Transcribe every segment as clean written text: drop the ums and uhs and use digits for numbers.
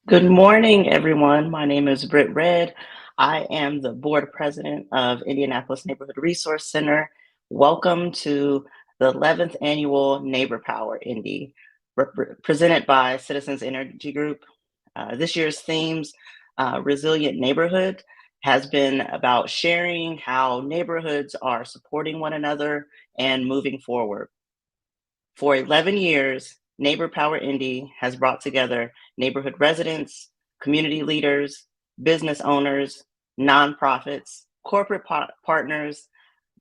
Good morning, everyone. My name is Britt Red. I am the board president of Indianapolis Neighborhood Resource Center. Welcome to the 11th annual Neighbor Power Indy. presented by Citizens Energy Group. This year's themes, Resilient Neighborhood, has been about sharing how neighborhoods are supporting one another and moving forward. For 11 years, Neighbor Power Indy has brought together neighborhood residents, community leaders, business owners, nonprofits, corporate partners,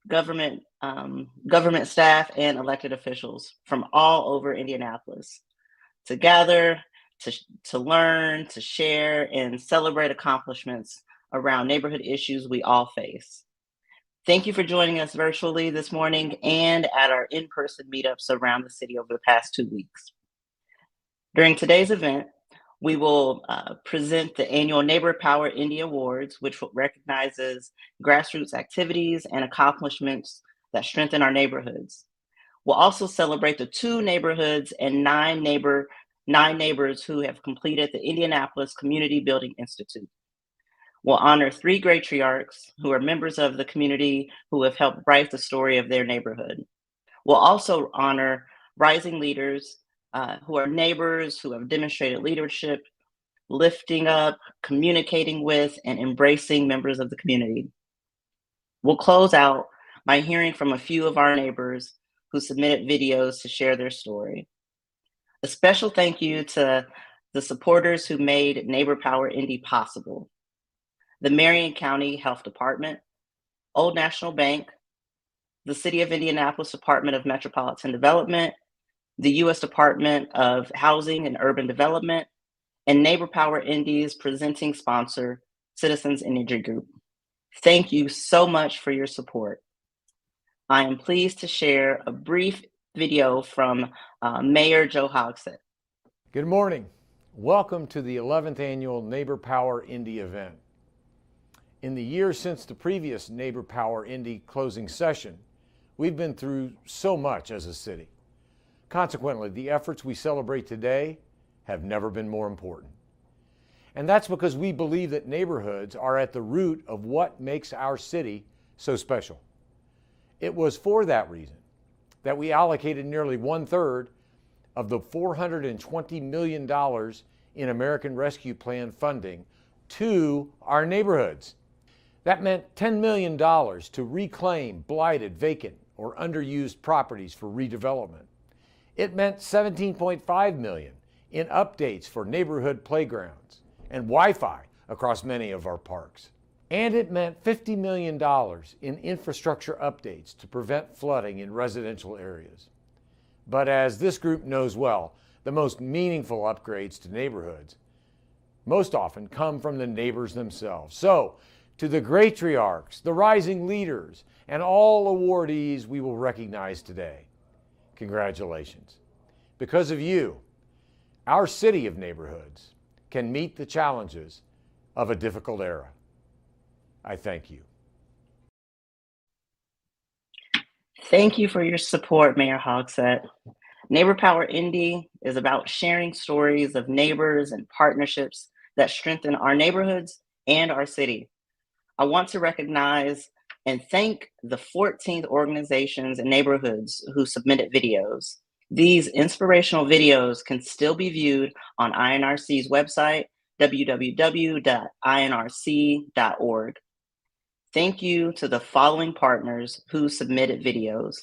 government staff, and elected officials from all over Indianapolis to gather, to learn, to share, and celebrate accomplishments around neighborhood issues we all face. Thank you for joining us virtually this morning and at our in-person meetups around the city over the past 2 weeks. During today's event, we will present the annual Neighbor Power Indy Awards, which recognizes grassroots activities and accomplishments that strengthen our neighborhoods. We'll also celebrate the 2 neighborhoods and 9 neighbors who have completed the Indianapolis Community Building Institute. We'll honor 3 matriarchs who are members of the community who have helped write the story of their neighborhood. We'll also honor rising leaders who are neighbors who have demonstrated leadership, lifting up, communicating with, and embracing members of the community. We'll close out by hearing from a few of our neighbors who submitted videos to share their story. A special thank you to the supporters who made Neighbor Power Indy possible: the Marion County Health Department, Old National Bank, the City of Indianapolis Department of Metropolitan Development, the U.S. Department of Housing and Urban Development, and Neighbor Power Indy's presenting sponsor, Citizens Energy Group. Thank you so much for your support. I am pleased to share a brief video from Mayor Joe Hogsett. Good morning. Welcome to the 11th annual Neighbor Power Indy event. In the years since the previous Neighbor Power Indy closing session, we've been through so much as a city. Consequently, the efforts we celebrate today have never been more important. And that's because we believe that neighborhoods are at the root of what makes our city so special. It was for that reason that we allocated nearly 1/3 of the $420 million in American Rescue Plan funding to our neighborhoods. That meant $10 million to reclaim blighted, vacant, or underused properties for redevelopment. It meant $17.5 million in updates for neighborhood playgrounds and Wi-Fi across many of our parks. And it meant $50 million in infrastructure updates to prevent flooding in residential areas. But as this group knows well, the most meaningful upgrades to neighborhoods most often come from the neighbors themselves. So, to the matriarchs, the rising leaders, and all awardees we will recognize today, congratulations. Because of you, our city of neighborhoods can meet the challenges of a difficult era. I thank you. Thank you for your support, Mayor Hogsett. Neighbor Power Indy is about sharing stories of neighbors and partnerships that strengthen our neighborhoods and our city. I want to recognize and thank the 14 organizations and neighborhoods who submitted videos. These inspirational videos can still be viewed on INRC's website, www.inrc.org. Thank you to the following partners who submitted videos: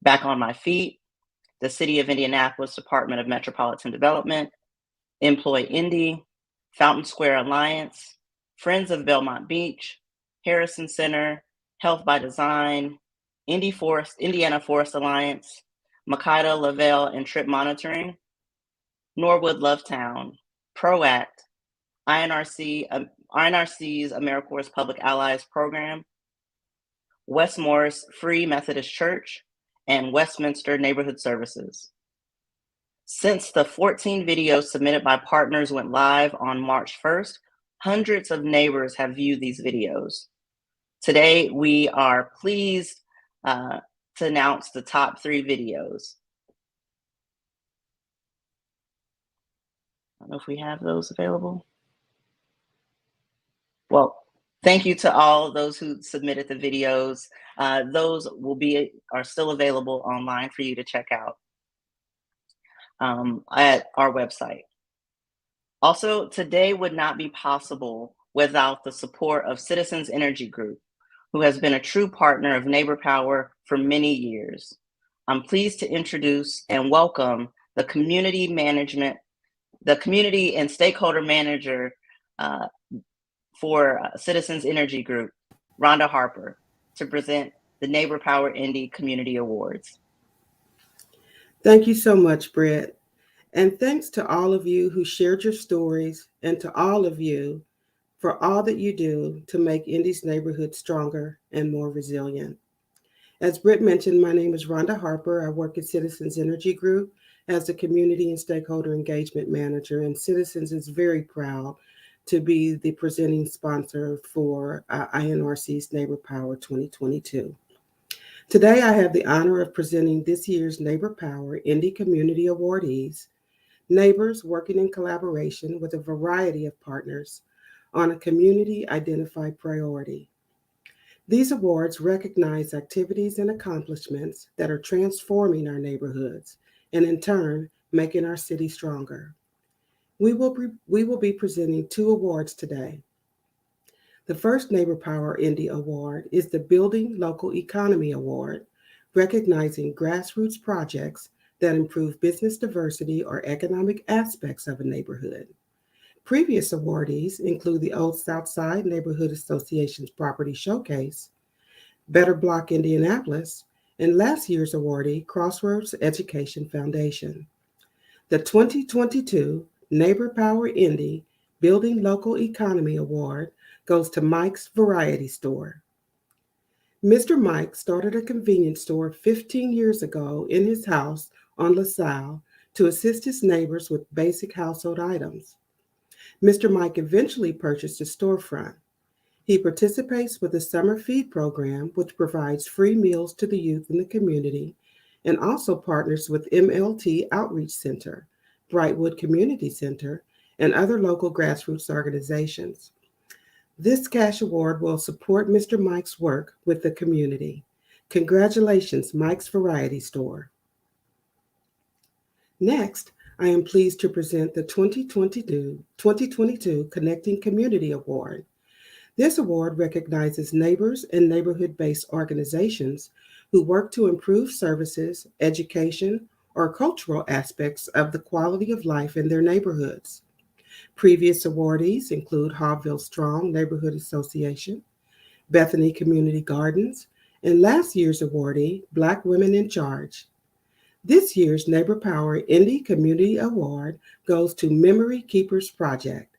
Back on My Feet, the City of Indianapolis Department of Metropolitan Development, Employ Indy, Fountain Square Alliance, Friends of Belmont Beach, Harrison Center, Health by Design, Indiana Forest Alliance, Makita, Lavelle, and Trip Monitoring, Norwood Lovetown, ProAct, INRC's AmeriCorps Public Allies Program, West Morris Free Methodist Church, and Westminster Neighborhood Services. Since the 14 videos submitted by partners went live on March 1st, hundreds of neighbors have viewed these videos. Today, we are pleased to announce the top 3 videos. I don't know if we have those available. Well, thank you to all those who submitted the videos. Those are still available online for you to check out. at our website. Also, today would not be possible without the support of Citizens Energy Group, who has been a true partner of Neighbor Power for many years. I'm pleased to introduce and welcome the community and stakeholder manager uh, for Citizens Energy Group, Rhonda Harper, to present the Neighbor Power Indy Community Awards. Thank you so much, Brett. And thanks to all of you who shared your stories and to all of you for all that you do to make Indy's neighborhood stronger and more resilient. As Britt mentioned, my name is Rhonda Harper. I work at Citizens Energy Group as the Community and Stakeholder Engagement Manager, and Citizens is very proud to be the presenting sponsor for INRC's Neighbor Power 2022. Today, I have the honor of presenting this year's Neighbor Power Indy Community Awardees, neighbors working in collaboration with a variety of partners on a community identified priority. These awards recognize activities and accomplishments that are transforming our neighborhoods and, in turn, making our city stronger. We will be presenting two awards today. The first Neighbor Power Indy Award is the Building Local Economy Award, recognizing grassroots projects that improve business diversity or economic aspects of a neighborhood. Previous awardees include the Old South Side Neighborhood Association's Property Showcase, Better Block Indianapolis, and last year's awardee, Crossroads Education Foundation. The 2022 Neighbor Power Indy Building Local Economy Award goes to Mike's Variety Store. Mr. Mike started a convenience store 15 years ago in his house on LaSalle to assist his neighbors with basic household items. Mr. Mike eventually purchased a storefront. He participates with the Summer Feed program, which provides free meals to the youth in the community, and also partners with MLT Outreach Center, Brightwood Community Center, and other local grassroots organizations. This cash award will support Mr. Mike's work with the community. Congratulations, Mike's Variety Store. Next, I am pleased to present the 2022 Connecting Community Award. This award recognizes neighbors and neighborhood-based organizations who work to improve services, education, or cultural aspects of the quality of life in their neighborhoods. Previous awardees include Hawville Strong Neighborhood Association, Bethany Community Gardens, and last year's awardee, Black Women in Charge. This year's Neighbor Power Indy Community Award goes to Memory Keepers Project.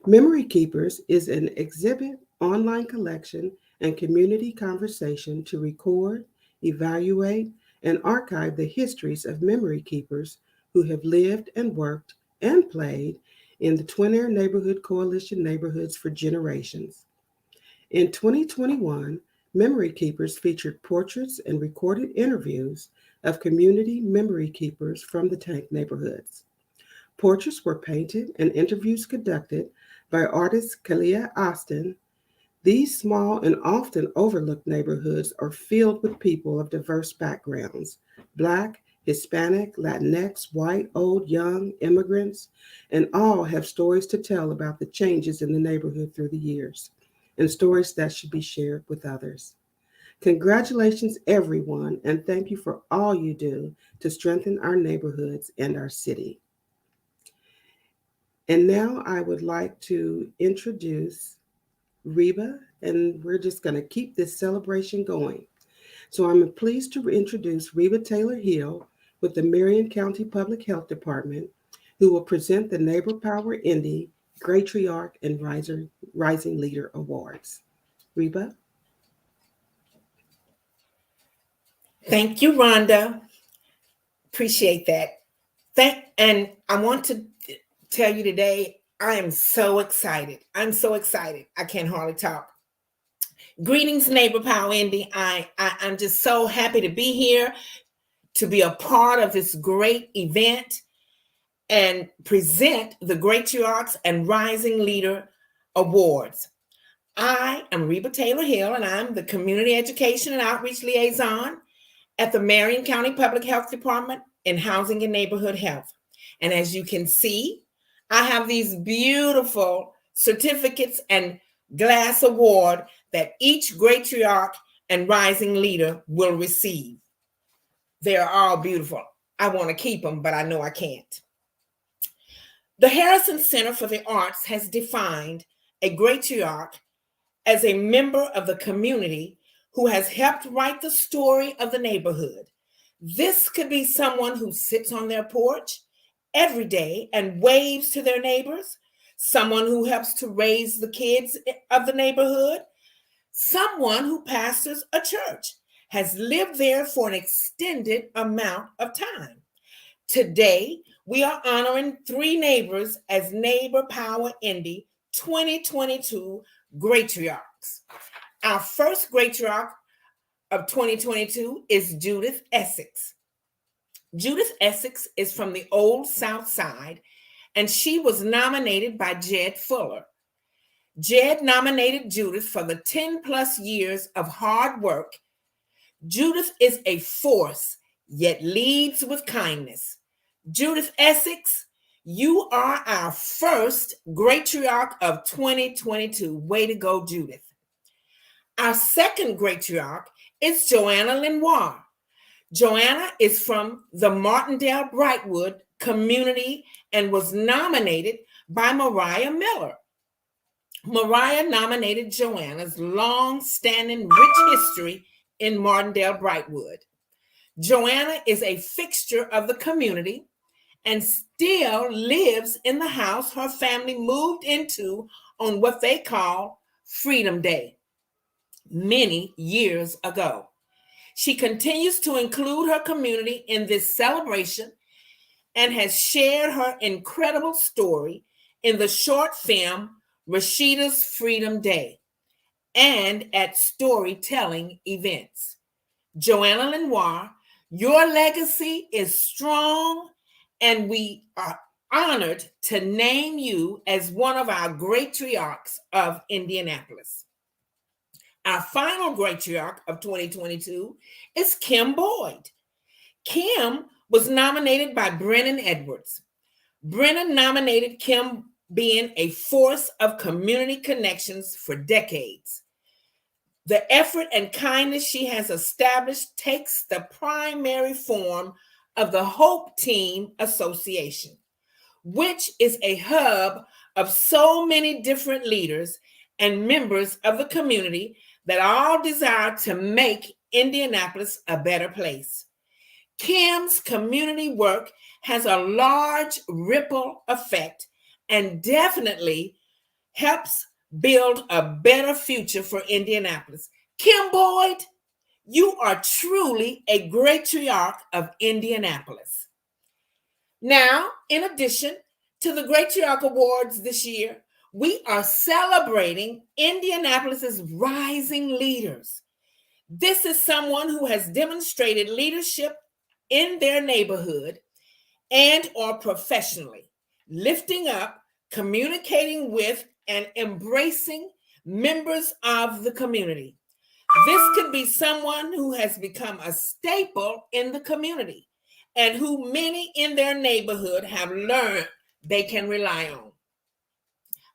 Memory Keepers is an exhibit, online collection, and community conversation to record, evaluate, and archive the histories of memory keepers who have lived and worked and played in the Twin Air Neighborhood Coalition neighborhoods for generations. In 2021, Memory Keepers featured portraits and recorded interviews of community memory keepers from the Tank neighborhoods. Portraits were painted and interviews conducted by artist Kalia Austin. These small and often overlooked neighborhoods are filled with people of diverse backgrounds: Black, Hispanic, Latinx, white, old, young, immigrants, and all have stories to tell about the changes in the neighborhood through the years, and stories that should be shared with others. Congratulations, everyone, and thank you for all you do to strengthen our neighborhoods and our city. And now I would like to introduce Reba, and we're just going to keep this celebration going. So I'm pleased to introduce Reba Taylor Hill with the Marion County Public Health Department, who will present the Neighbor Power Indy Gratriarch and Rising Leader Awards. Reba? Thank you, Rhonda. Appreciate that. And I want to tell you today, I am so excited. I'm so excited. I can't hardly talk. Greetings, Neighbor Power Indy. I'm just so happy to be here, to be a part of this great event and present the Gratriarchs and Rising Leader Awards. I am Reba Taylor Hill, and I'm the Community Education and Outreach Liaison at the Marion County Public Health Department in housing and neighborhood health. And as you can see, I have these beautiful certificates and glass award that each Gratriarch and Rising Leader will receive. They're all beautiful. I want to keep them, but I know I can't. The Harrison Center for the Arts has defined a Gratriarch as a member of the community who has helped write the story of the neighborhood. This could be someone who sits on their porch every day and waves to their neighbors, someone who helps to raise the kids of the neighborhood, someone who pastors a church, has lived there for an extended amount of time. Today, we are honoring 3 neighbors as Neighbor Power Indy 2022 Gratriarchs. Our first Gratriarch of 2022 is Judith Essex. Judith Essex is from the Old South Side, and she was nominated by Jed Fuller. Jed nominated Judith for the 10 plus years of hard work. Judith is a force, yet leads with kindness. Judith Essex, you are our first Gratriarch of 2022. Way to go, Judith. Our second Gratriarch is Joanna Lenoir. Joanna is from the Martindale Brightwood community and was nominated by Mariah Miller. Mariah nominated Joanna's long-standing rich history in Martindale Brightwood. Joanna is a fixture of the community and still lives in the house her family moved into on what they call Freedom Day many years ago. She continues to include her community in this celebration and has shared her incredible story in the short film Rashida's Freedom Day and at storytelling events. Joanna Lenoir, your legacy is strong, and we are honored to name you as one of our Gratriarchs of Indianapolis. Our final Gratriarch of 2022 is Kim Boyd. Kim was nominated by Brennan Edwards. Brennan nominated Kim being a force of community connections for decades. The effort and kindness she has established takes the primary form of the Hope Team Association, which is a hub of so many different leaders and members of the community that all desire to make Indianapolis a better place. Kim's community work has a large ripple effect and definitely helps build a better future for Indianapolis. Kim Boyd, you are truly a Gratriarch of Indianapolis. Now, in addition to the Gratriarch Awards this year, we are celebrating Indianapolis's rising leaders. This is someone who has demonstrated leadership in their neighborhood and or professionally, lifting up, communicating with, and embracing members of the community. This could be someone who has become a staple in the community and who many in their neighborhood have learned they can rely on.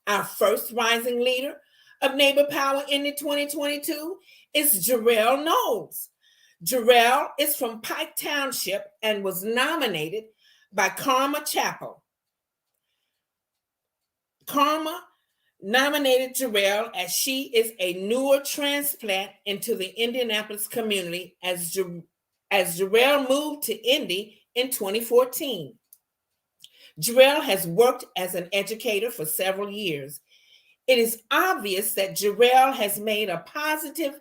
Our first rising leader of Neighbor Power in 2022 is Jarrell Knowles. Jarrell is from Pike Township and was nominated by Karma Chapel. Karma nominated Jarrell as she is a newer transplant into the Indianapolis community as Jarrell moved to Indy in 2014. Jarrell has worked as an educator for several years. It is obvious that Jarrell has made a positive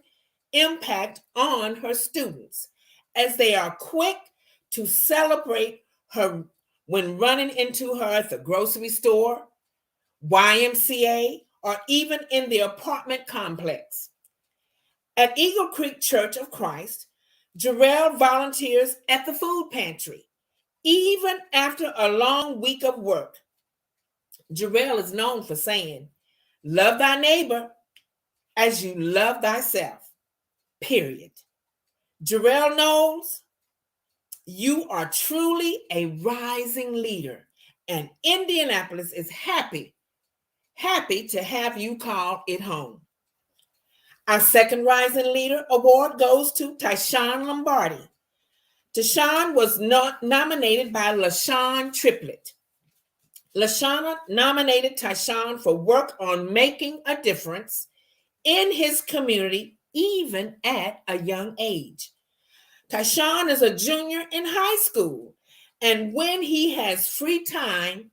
impact on her students as they are quick to celebrate her when running into her at the grocery store, YMCA, or even in the apartment complex. At Eagle Creek Church of Christ, Jarrell volunteers at the food pantry, even after a long week of work. Jarrell is known for saying, "Love thy neighbor as you love thyself," period. Jarrell Knowles, You are truly a rising leader, and Indianapolis is happy to have you call it home. Our second Rising Leader Award goes to Tyshawn Lombardi. Tyshawn was nominated by LaShawn Triplett. LaShawn nominated Tyshawn for work on making a difference in his community, even at a young age. Tyshawn is a junior in high school, and when he has free time,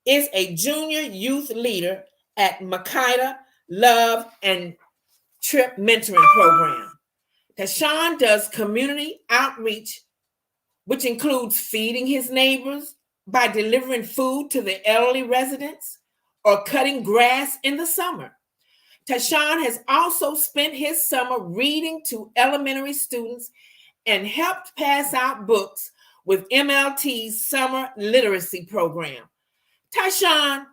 is a junior youth leader at Makita Love and Trip Mentoring Program. Tyshawn does community outreach, which includes feeding his neighbors by delivering food to the elderly residents or cutting grass in the summer. Tyshawn has also spent his summer reading to elementary students and helped pass out books with MLT's Summer Literacy Program. Tyshawn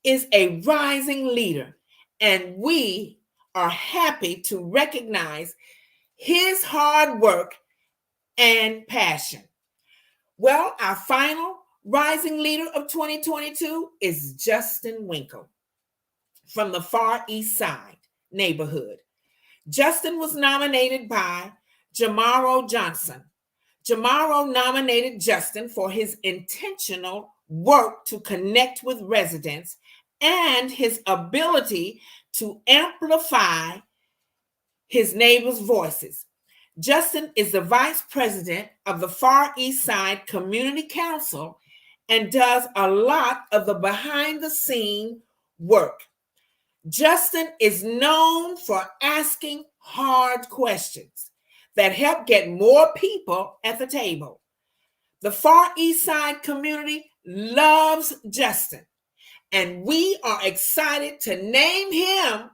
is a rising leader, and we are happy to recognize his hard work and passion. Well, our final rising leader of 2022 is Justin Winkle from the Far East Side neighborhood. Justin was nominated by Jamaro Johnson. Jamaro nominated Justin for his intentional work to connect with residents and his ability to amplify his neighbors' voices. Justin is the vice president of the Far East Side Community Council and does a lot of the behind-the-scene work. Justin is known for asking hard questions that help get more people at the table. The Far East Side community loves Justin, and we are excited to name him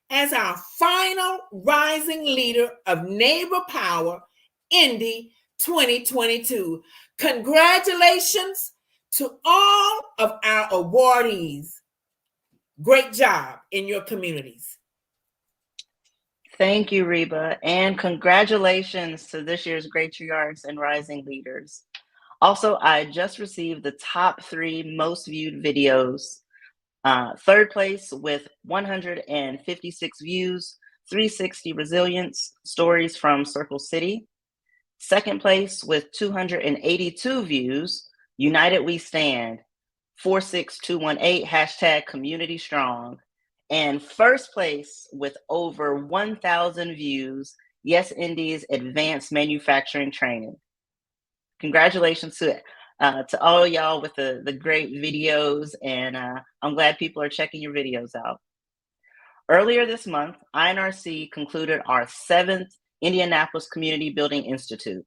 as our final rising leader of Neighbor Power, Indy 2022. Congratulations to all of our awardees. Great job in your communities. Thank you, Reba, and congratulations to this year's Gratriarchs and Rising Leaders. Also, I just received the top 3 most viewed videos. Third place with 156 views, 360 resilience stories from Circle City. Second place with 282 views, United We Stand, 46218, hashtag community strong. And first place with over 1,000 views, Yes Indy's advanced manufacturing training. Congratulations to all y'all with the great videos, and I'm glad people are checking your videos out. Earlier this month, INRC concluded our 7th Indianapolis Community Building Institute.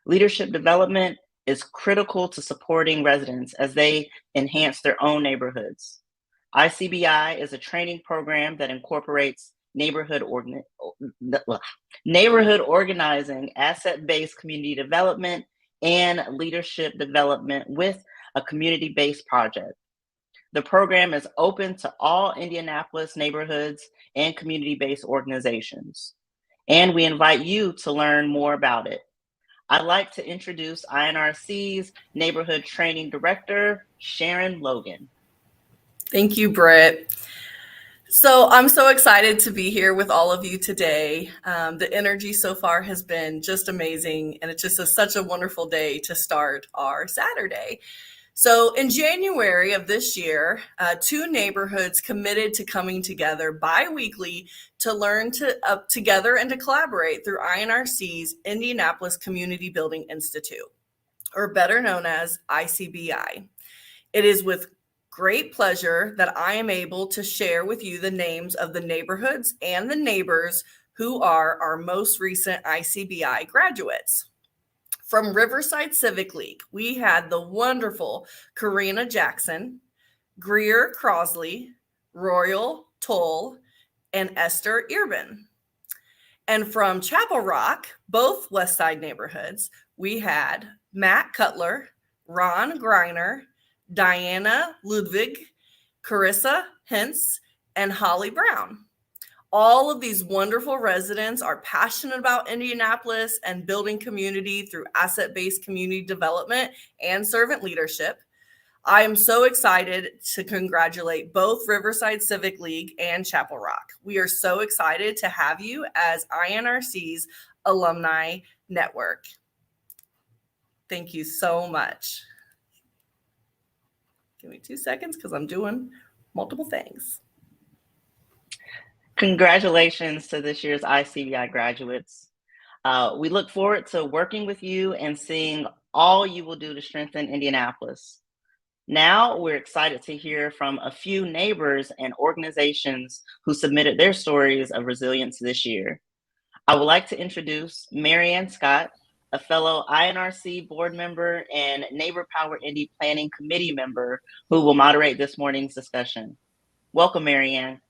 Leadership development is critical to supporting residents as they enhance their own neighborhoods. ICBI is a training program that incorporates neighborhood organizing, asset-based community development, and leadership development with a community-based project. The program is open to all Indianapolis neighborhoods and community-based organizations, and we invite you to learn more about it. I'd like to introduce INRC's Neighborhood Training Director, Sharon Logan. Thank you, Britt. So I'm so excited to be here with all of you today. The energy so far has been just amazing, and it's just such a wonderful day to start our Saturday. So in January of this year, 2 neighborhoods committed to coming together bi-weekly to learn together and to collaborate through INRC's Indianapolis Community Building Institute, or better known as ICBI. It is with great pleasure that I am able to share with you the names of the neighborhoods and the neighbors who are our most recent ICBI graduates. From Riverside Civic League, we had the wonderful Karina Jackson, Greer Crosley, Royal Toll, and Esther Irvin. And from Chapel Rock, both West Side neighborhoods, we had Matt Cutler, Ron Greiner, Diana Ludwig, Carissa Hintz, and Holly Brown. All of these wonderful residents are passionate about Indianapolis and building community through asset-based community development and servant leadership. I am so excited to congratulate both Riverside Civic League and Chapel Rock. We are so excited to have you as INRC's alumni network. Thank you so much. Give me 2 seconds because I'm doing multiple things. Congratulations to this year's ICBI graduates. We look forward to working with you and seeing all you will do to strengthen Indianapolis. Now we're excited to hear from a few neighbors and organizations who submitted their stories of resilience this year. I would like to introduce Marianne Scott, a fellow INRC board member and Neighbor Power Indy Planning Committee member who will moderate this morning's discussion. Welcome, Marianne.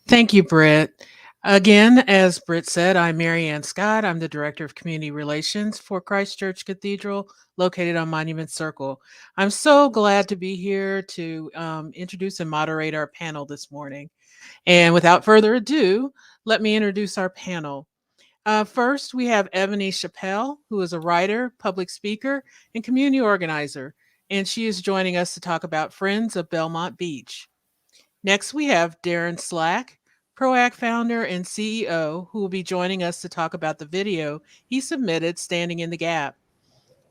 Thank you, Britt. Again, as Britt said, I'm Marianne Scott. I'm the Director of Community Relations for Christ Church Cathedral, located on Monument Circle. I'm so glad to be here to introduce and moderate our panel this morning. And without further ado, let me introduce our panel. First, we have Ebony Chappelle, who is a writer, public speaker, and community organizer, and she is joining us to talk about Friends of Belmont Beach. Next, we have Darren Slack, PROACT founder and CEO, who will be joining us to talk about the video he submitted, Standing in the Gap.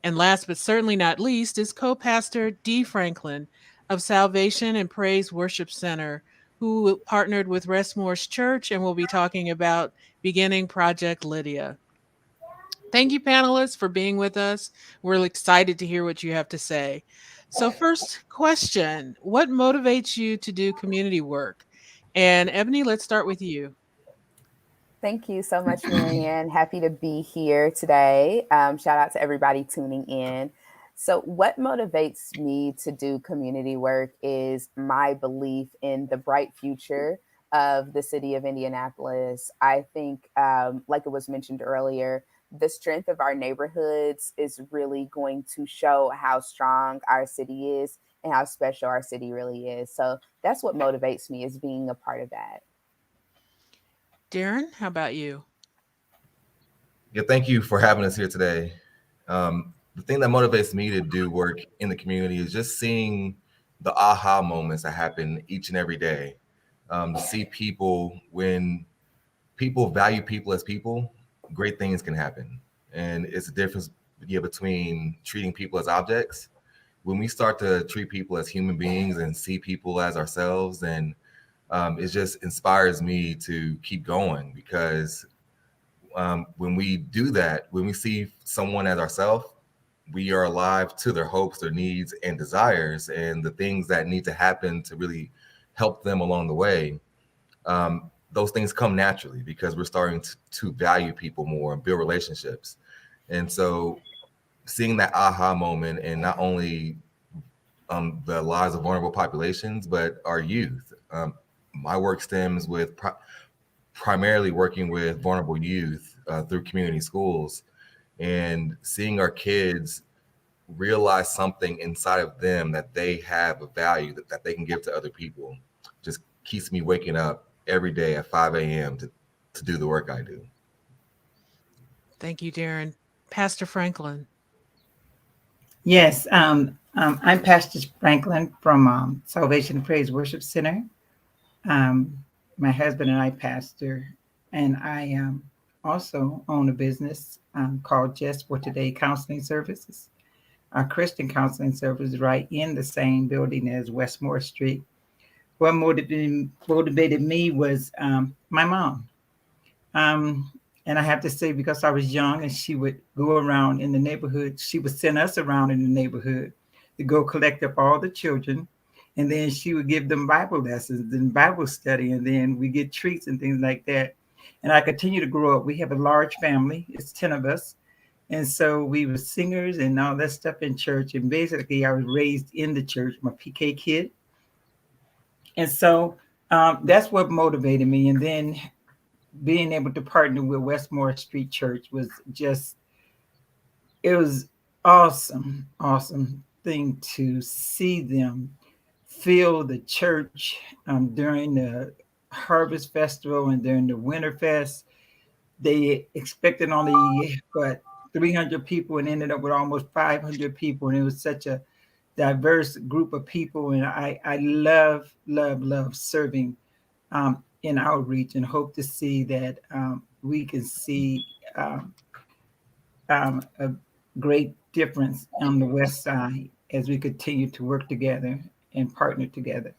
And last but certainly not least is co-pastor Dee Franklin of Salvation and Praise Worship Center, who partnered with Westmore's Church and will be talking about beginning Project Lydia. Thank you, panelists, for being with us. We're excited to hear what you have to say. So first question, what motivates you to do community work? And Ebony, let's start with you. Thank you so much, Marianne. Happy to be here today. Shout out to everybody tuning in. So what motivates me to do community work is my belief in the bright future of the city of Indianapolis. I think, like it was mentioned earlier, the strength of our neighborhoods is really going to show how strong our city is and how special our city really is. So that's what motivates me, is being a part of that. Darren, how about you? Yeah, thank you for having us here today. The thing that motivates me to do work in the community is just seeing the aha moments that happen each and every day. To see people, when people value people as people, great things can happen. And it's a difference between treating people as objects. When we start to treat people as human beings and see people as ourselves, then it just inspires me to keep going, because when we do that, when we see someone as ourselves, we are alive to their hopes, their needs and desires, and the things that need to happen to really help them along the way. Those things come naturally because we're starting to value people more and build relationships. And so seeing that aha moment, and not only the lives of vulnerable populations, but our youth. My work stems with primarily working with vulnerable youth through community schools, and seeing our kids realize something inside of them, that they have a value that they can give to other people, just keeps me waking up every day at 5 a.m. to do the work I do. Thank you, Darren. Pastor Franklin. Yes, I'm Pastor Franklin from Salvation and Praise Worship Center. My husband and I pastor, and I also own a business called Just for Today Counseling Services. Our Christian counseling service is right in the same building as Westmore Street. What motivated me was my mom. And I have to say, because I was young and she would go around in the neighborhood, she would send us around in the neighborhood to go collect up all the children. And then she would give them Bible lessons and Bible study. And then we get treats and things like that. And I continue to grow up. We have a large family. It's 10 of us. And so we were singers and all that stuff in church. And basically, I was raised in the church, my PK kid. And so that's what motivated me. And then being able to partner with Westmore Street Church was just, it was awesome thing to see them fill the church during the Harvest Festival and during the Winter Fest. They expected only 300 people and ended up with almost 500 people, and it was such a diverse group of people. And I love serving in our region. Hope to see that we can see a great difference on the West Side as we continue to work together and partner together.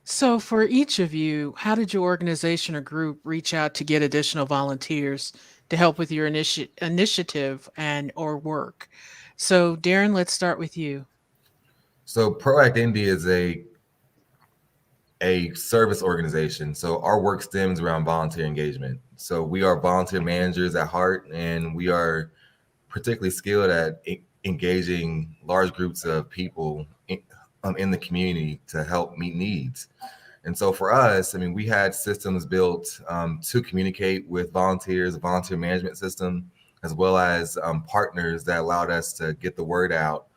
So, for each of you, how did your organization or group reach out to get additional volunteers to help with your initiative and or work? So, Darren, let's start with you. So Proact Indy is a service organization. So our work stems around volunteer engagement. So we are volunteer managers at heart, and we are particularly skilled at engaging large groups of people in the community to help meet needs. And so for us, I mean, we had systems built to communicate with volunteers, a volunteer management system, as well as partners that allowed us to get the word out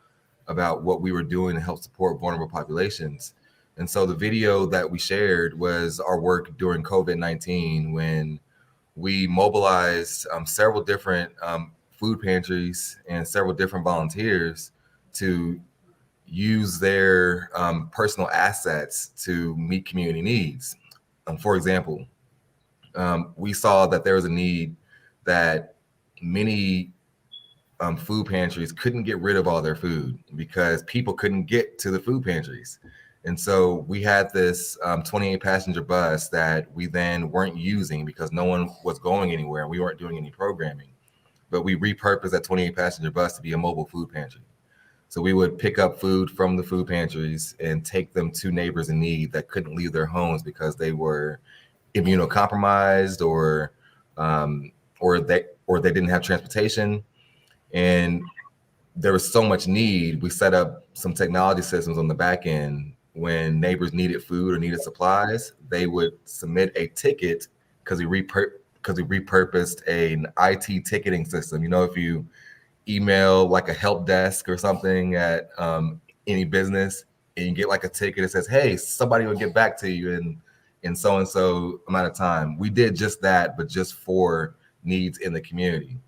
about what we were doing to help support vulnerable populations. And so the video that we shared was our work during COVID-19, when we mobilized several different food pantries and several different volunteers to use their personal assets to meet community needs. For example, we saw that there was a need that many food pantries couldn't get rid of all their food because people couldn't get to the food pantries. And so we had this 28 passenger bus that we then weren't using because no one was going anywhere and we weren't doing any programming. But we repurposed that 28 passenger bus to be a mobile food pantry. So we would pick up food from the food pantries and take them to neighbors in need that couldn't leave their homes because they were immunocompromised or they didn't have transportation. And there was so much need. We set up some technology systems on the back end. When neighbors needed food or needed supplies, they would submit a ticket because we repurposed an IT ticketing system. You know, if you email like a help desk or something at any business and you get like a ticket that says, hey, somebody will get back to you in so and so amount of time. We did just that, but just for needs in the community.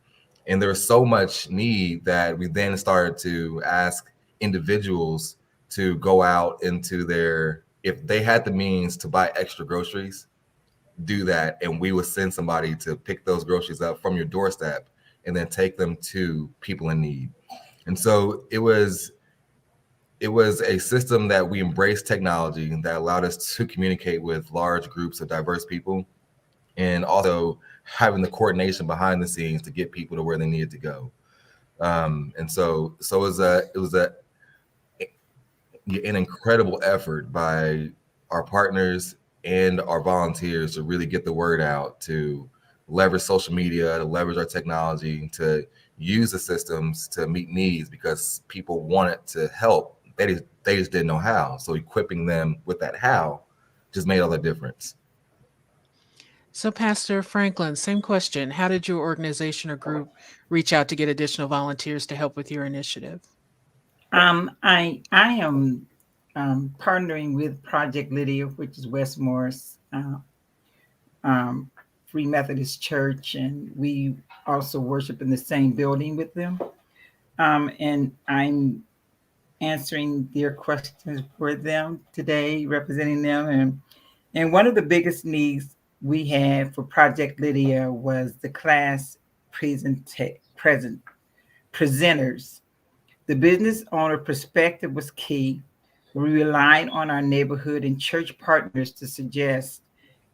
And there was so much need that we then started to ask individuals to go out into if they had the means to buy extra groceries, do that. And we would send somebody to pick those groceries up from your doorstep and then take them to people in need. And so it was a system that we embraced technology that allowed us to communicate with large groups of diverse people, and also having the coordination behind the scenes to get people to where they needed to go. And so it was an incredible effort by our partners and our volunteers to really get the word out, to leverage social media, to leverage our technology, to use the systems to meet needs because people wanted to help. They just didn't know how. So equipping them with that how just made all the difference. So, Pastor Franklin, same question. How did your organization or group reach out to get additional volunteers to help with your initiative? I am partnering with Project Lydia, which is Westmore's Free Methodist Church, and we also worship in the same building with them. And I'm answering their questions for them today, representing them. And one of the biggest needs we had for Project Lydia was the class presenters. The business owner perspective was key. We relied on our neighborhood and church partners to suggest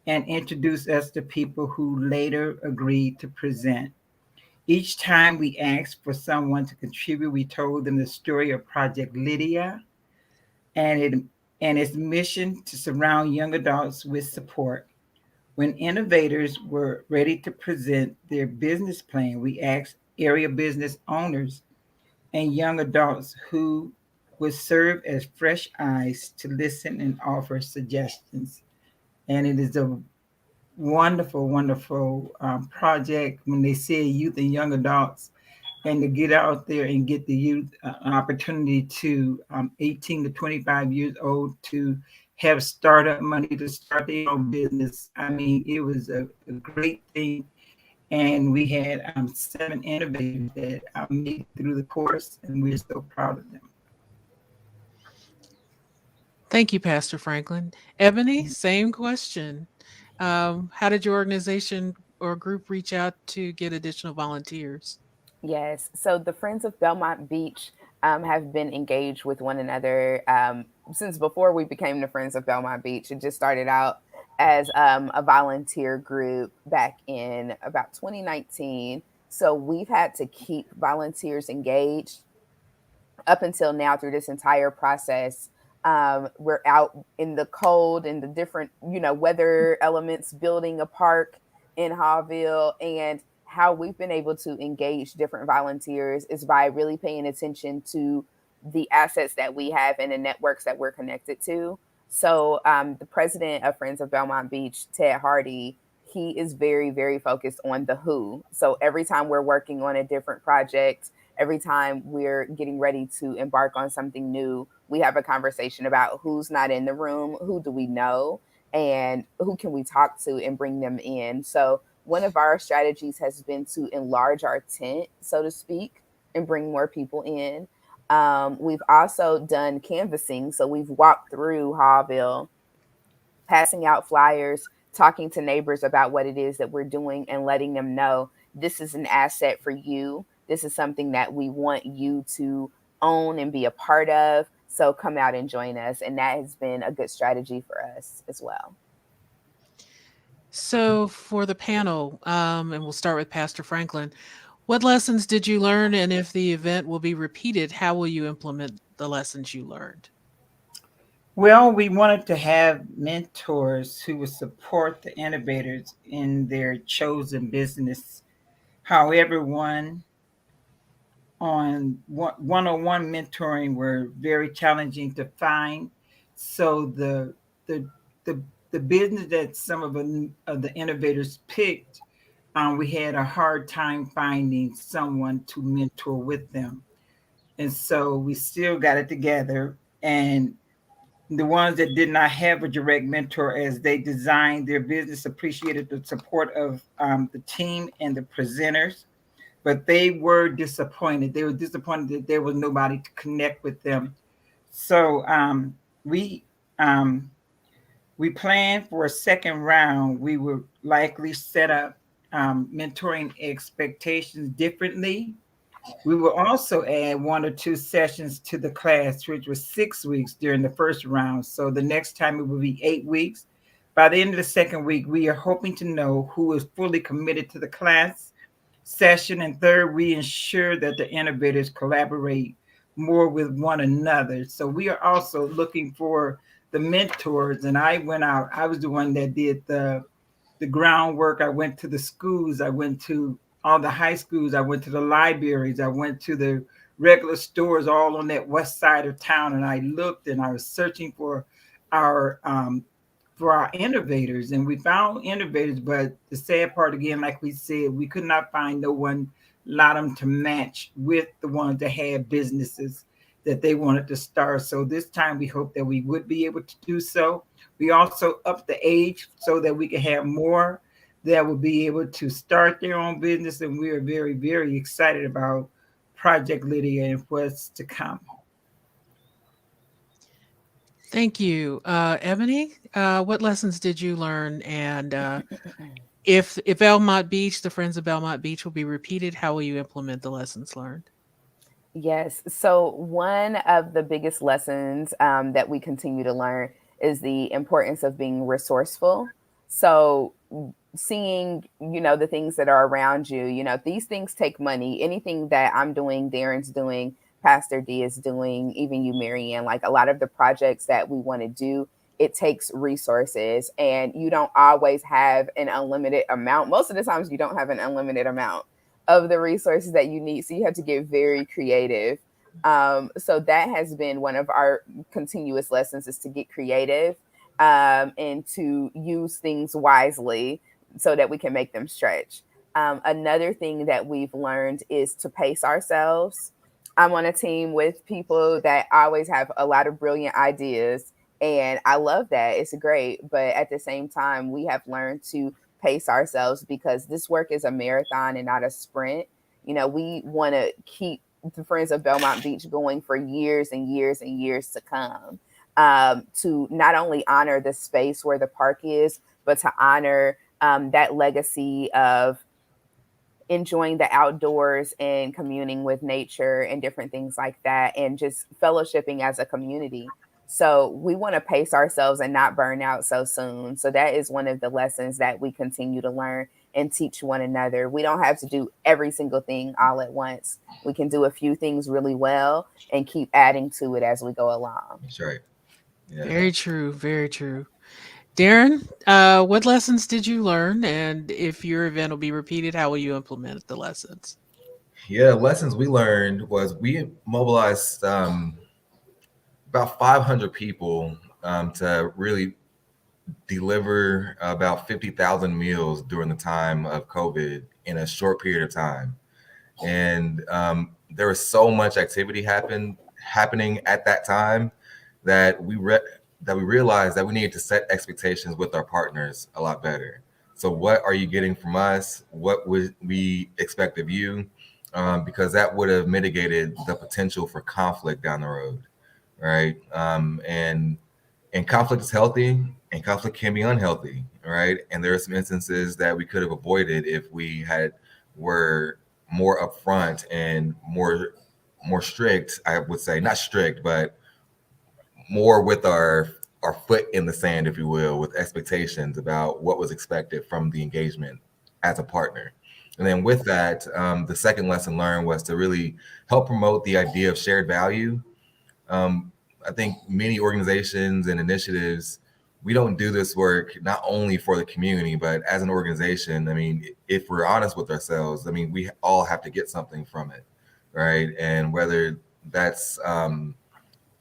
and introduce us to people who later agreed to present. Each time we asked for someone to contribute, we told them the story of Project Lydia and its mission to surround young adults with support. When innovators were ready to present their business plan, we asked area business owners and young adults who would serve as fresh eyes to listen and offer suggestions. And it is a wonderful project when they say youth and young adults, and to get out there and get the youth an opportunity to 18 to 25 years old to have startup money to start their own business. I mean, it was a great thing. And we had 7 innovators that made it through the course, and we're so proud of them. Thank you, Pastor Franklin. Ebony, same question. How did your organization or group reach out to get additional volunteers? Yes. So the Friends of Belmont Beach have been engaged with one another since before we became the Friends of Belmont Beach. It just started out as a volunteer group back in about 2019. So we've had to keep volunteers engaged up until now through this entire process. We're out in the cold and the different, weather elements, building a park in Hawville. And how we've been able to engage different volunteers is by really paying attention to the assets that we have and the networks that we're connected to. So, the president of Friends of Belmont Beach, Ted Hardy, he is very, very focused on the who. So, every time we're working on a different project, every time we're getting ready to embark on something new, we have a conversation about who's not in the room, who do we know, and who can we talk to and bring them in. So, one of our strategies has been to enlarge our tent, so to speak, and bring more people in. We've also done canvassing. So, we've walked through Hawville, passing out flyers, talking to neighbors about what it is that we're doing and letting them know this is an asset for you. This is something that we want you to own and be a part of. So come out and join us. And that has been a good strategy for us as well. So, for the panel, and we'll start with Pastor Franklin, what lessons did you learn? And if the event will be repeated, how will you implement the lessons you learned? Well, we wanted to have mentors who would support the innovators in their chosen business. However, one-on-one mentoring were very challenging to find. So the the the business that some of the innovators picked, we had a hard time finding someone to mentor with them, and so we still got it together. And the ones that did not have a direct mentor as they designed their business appreciated the support of the team and the presenters, but they were disappointed. They were disappointed that there was nobody to connect with them. So we um, we planned for a second round. We would likely set up mentoring expectations differently. We will also add 1 or 2 sessions to the class, which was 6 weeks during the first round. So the next time it will be 8 weeks. By the end of the second week, we are hoping to know who is fully committed to the class session. And third, we ensure that the innovators collaborate more with one another. So we are also looking for the mentors. And I went out, I was the one that did the groundwork. I went to the schools. I went to all the high schools. I went to the libraries. I went to the regular stores all on that west side of town. And I looked and I was searching our for our innovators, and we found innovators. But the sad part, again, like we said, we could not find no one allowed them to match with the ones that had businesses that they wanted to start. So this time we hope that we would be able to do so. We also upped the age so that we can have more that will be able to start their own business. And we are very, very excited about Project Lydia and what's to come. Thank you. Ebony, what lessons did you learn? And if Belmont Beach, the Friends of Belmont Beach will be repeated, how will you implement the lessons learned? Yes. So, one of the biggest lessons that we continue to learn is the importance of being resourceful. So, seeing, the things that are around you, these things take money. Anything that I'm doing, Darren's doing, Pastor D is doing, even you, Marianne, like a lot of the projects that we want to do, it takes resources and you don't always have an unlimited amount. Most of the times, you don't have an unlimited amount of the resources that you need. So you have to get very creative. So that has been one of our continuous lessons is to get creative and to use things wisely so that we can make them stretch. Another thing that we've learned is to pace ourselves. I'm on a team with people that always have a lot of brilliant ideas. And I love that. It's great. But at the same time, we have learned to pace ourselves because this work is a marathon and not a sprint. We want to keep the Friends of Belmont Beach going for years and years and years to come, to not only honor the space where the park is, but to honor that legacy of enjoying the outdoors and communing with nature and different things like that, and just fellowshipping as a community. So we want to pace ourselves and not burn out so soon. So that is one of the lessons that we continue to learn and teach one another. We don't have to do every single thing all at once. We can do a few things really well and keep adding to it as we go along. That's right. Yeah. Very true. Very true. Darren, what lessons did you learn? And if your event will be repeated, how will you implement the lessons? Yeah, lessons we learned was we mobilized about 500 people to really deliver about 50,000 meals during the time of COVID in a short period of time. And there was so much activity happening at that time that that we realized that we needed to set expectations with our partners a lot better. So what are you getting from us? What would we expect of you? Because that would have mitigated the potential for conflict down the road, right? And conflict is healthy, and conflict can be unhealthy, right? And there are some instances that we could have avoided if we were more upfront and more strict. I would say not strict, but more with our foot in the sand, if you will, with expectations about what was expected from the engagement as a partner. And then with that, the second lesson learned was to really help promote the idea of shared value. I think many organizations and initiatives, we don't do this work not only for the community, but as an organization. I mean, if we're honest with ourselves, I mean, we all have to get something from it, right? And whether that's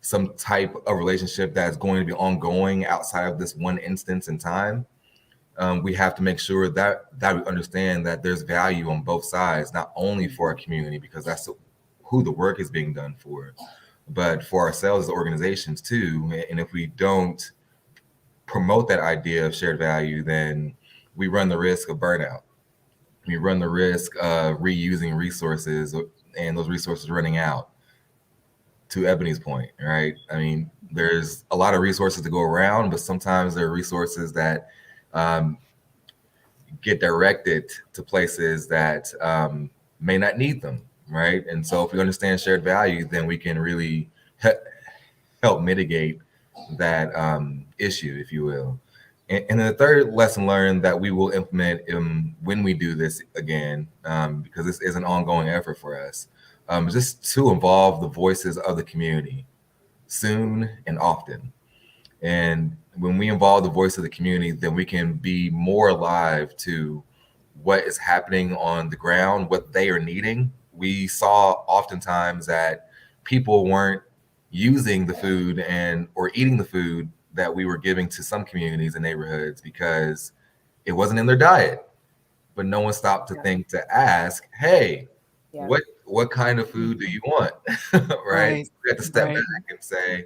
some type of relationship that's going to be ongoing outside of this one instance in time, we have to make sure that we understand that there's value on both sides, not only for our community, because that's who the work is being done for, but for ourselves as organizations too. And if we don't promote that idea of shared value, then we run the risk of burnout. We run the risk of reusing resources and those resources running out. To Ebony's point, right? I mean, there's a lot of resources to go around, but sometimes there are resources that get directed to places that may not need them, right? And so if we understand shared value, then we can really help mitigate that issue, if you will. And then the third lesson learned that we will implement when we do this again, because this is an ongoing effort for us, just to involve the voices of the community soon and often. And when we involve the voice of the community, then we can be more alive to what is happening on the ground, what they are needing. We saw oftentimes that people weren't using the food or eating the food that we were giving to some communities and neighborhoods because it wasn't in their diet. But no one stopped to think to ask, hey, Yeah. what kind of food do you want? Right? Right. So we have to step Right. back and say,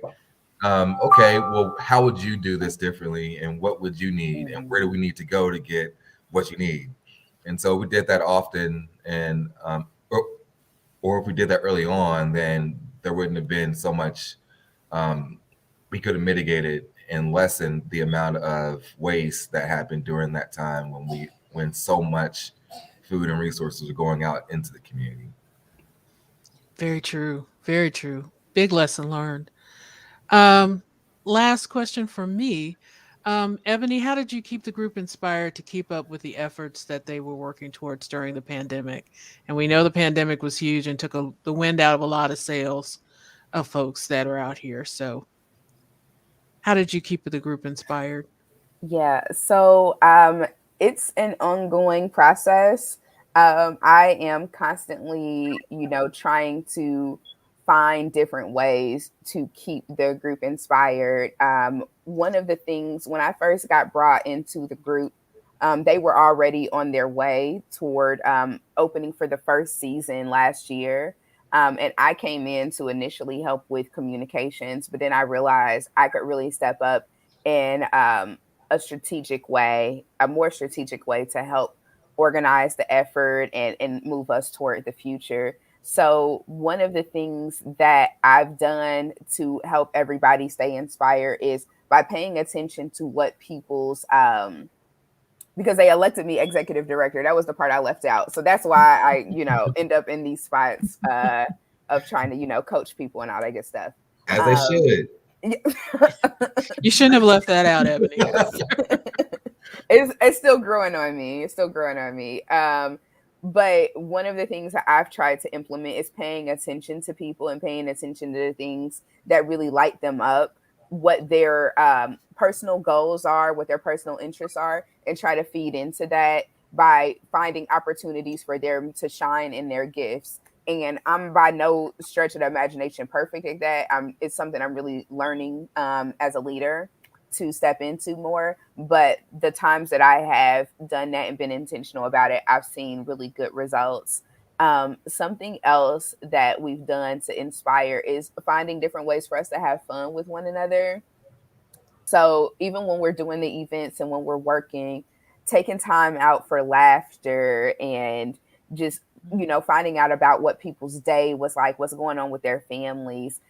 okay, well, how would you do this differently? And what would you need? And where do we need to go to get what you need? And so we did that often. And, or if we did that early on, then there wouldn't have been so much, we could have mitigated and lessened the amount of waste that happened during that time when so much food and resources are going out into the community. Very true. Very true. Big lesson learned. Um, Last question from me. Ebony, how did you keep the group inspired to keep up with the efforts that they were working towards during the pandemic? And we know the pandemic was huge and took the wind out of a lot of sails of folks that are out here. So, how did you keep the group inspired? Yeah, so it's an ongoing process. I am constantly, trying to find different ways to keep the group inspired. One of the things when I first got brought into the group, they were already on their way toward opening for the first season last year. And I came in to initially help with communications, but then I realized I could really step up in a strategic way, a more strategic way to help organize the effort and move us toward the future. So, one of the things that I've done to help everybody stay inspired is by paying attention to what people's because they elected me executive director. That was the part I left out. So that's why I, end up in these spots of trying to, coach people and all that good stuff. As they should. You shouldn't have left that out, Ebony. It's still growing on me. It's still growing on me. But one of the things that I've tried to implement is paying attention to people and paying attention to the things that really light them up, what their personal goals are, what their personal interests are, and try to feed into that by finding opportunities for them to shine in their gifts. And I'm by no stretch of the imagination perfect at that. It's something I'm really learning as a leader to step into more. But the times that I have done that and been intentional about it, I've seen really good results. Something else that we've done to inspire is finding different ways for us to have fun with one another. So even when we're doing the events and when we're working, taking time out for laughter and just, finding out about what people's day was like, what's going on with their families,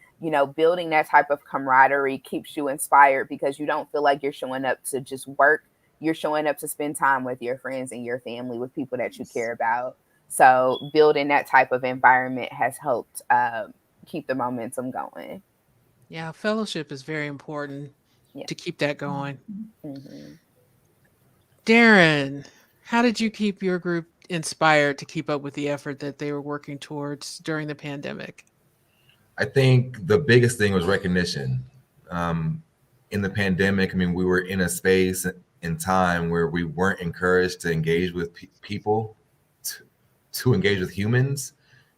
building that type of camaraderie keeps you inspired because you don't feel like you're showing up to just work. You're showing up to spend time with your friends and your family, with people that you care about. So building that type of environment has helped keep the momentum going. Yeah, fellowship is very important Yeah. to keep that going. Mm-hmm. Darren, how did you keep your group inspired to keep up with the effort that they were working towards during the pandemic? I think the biggest thing was recognition. In the pandemic, I mean, we were in a space in time where we weren't encouraged to engage with people, to engage with humans.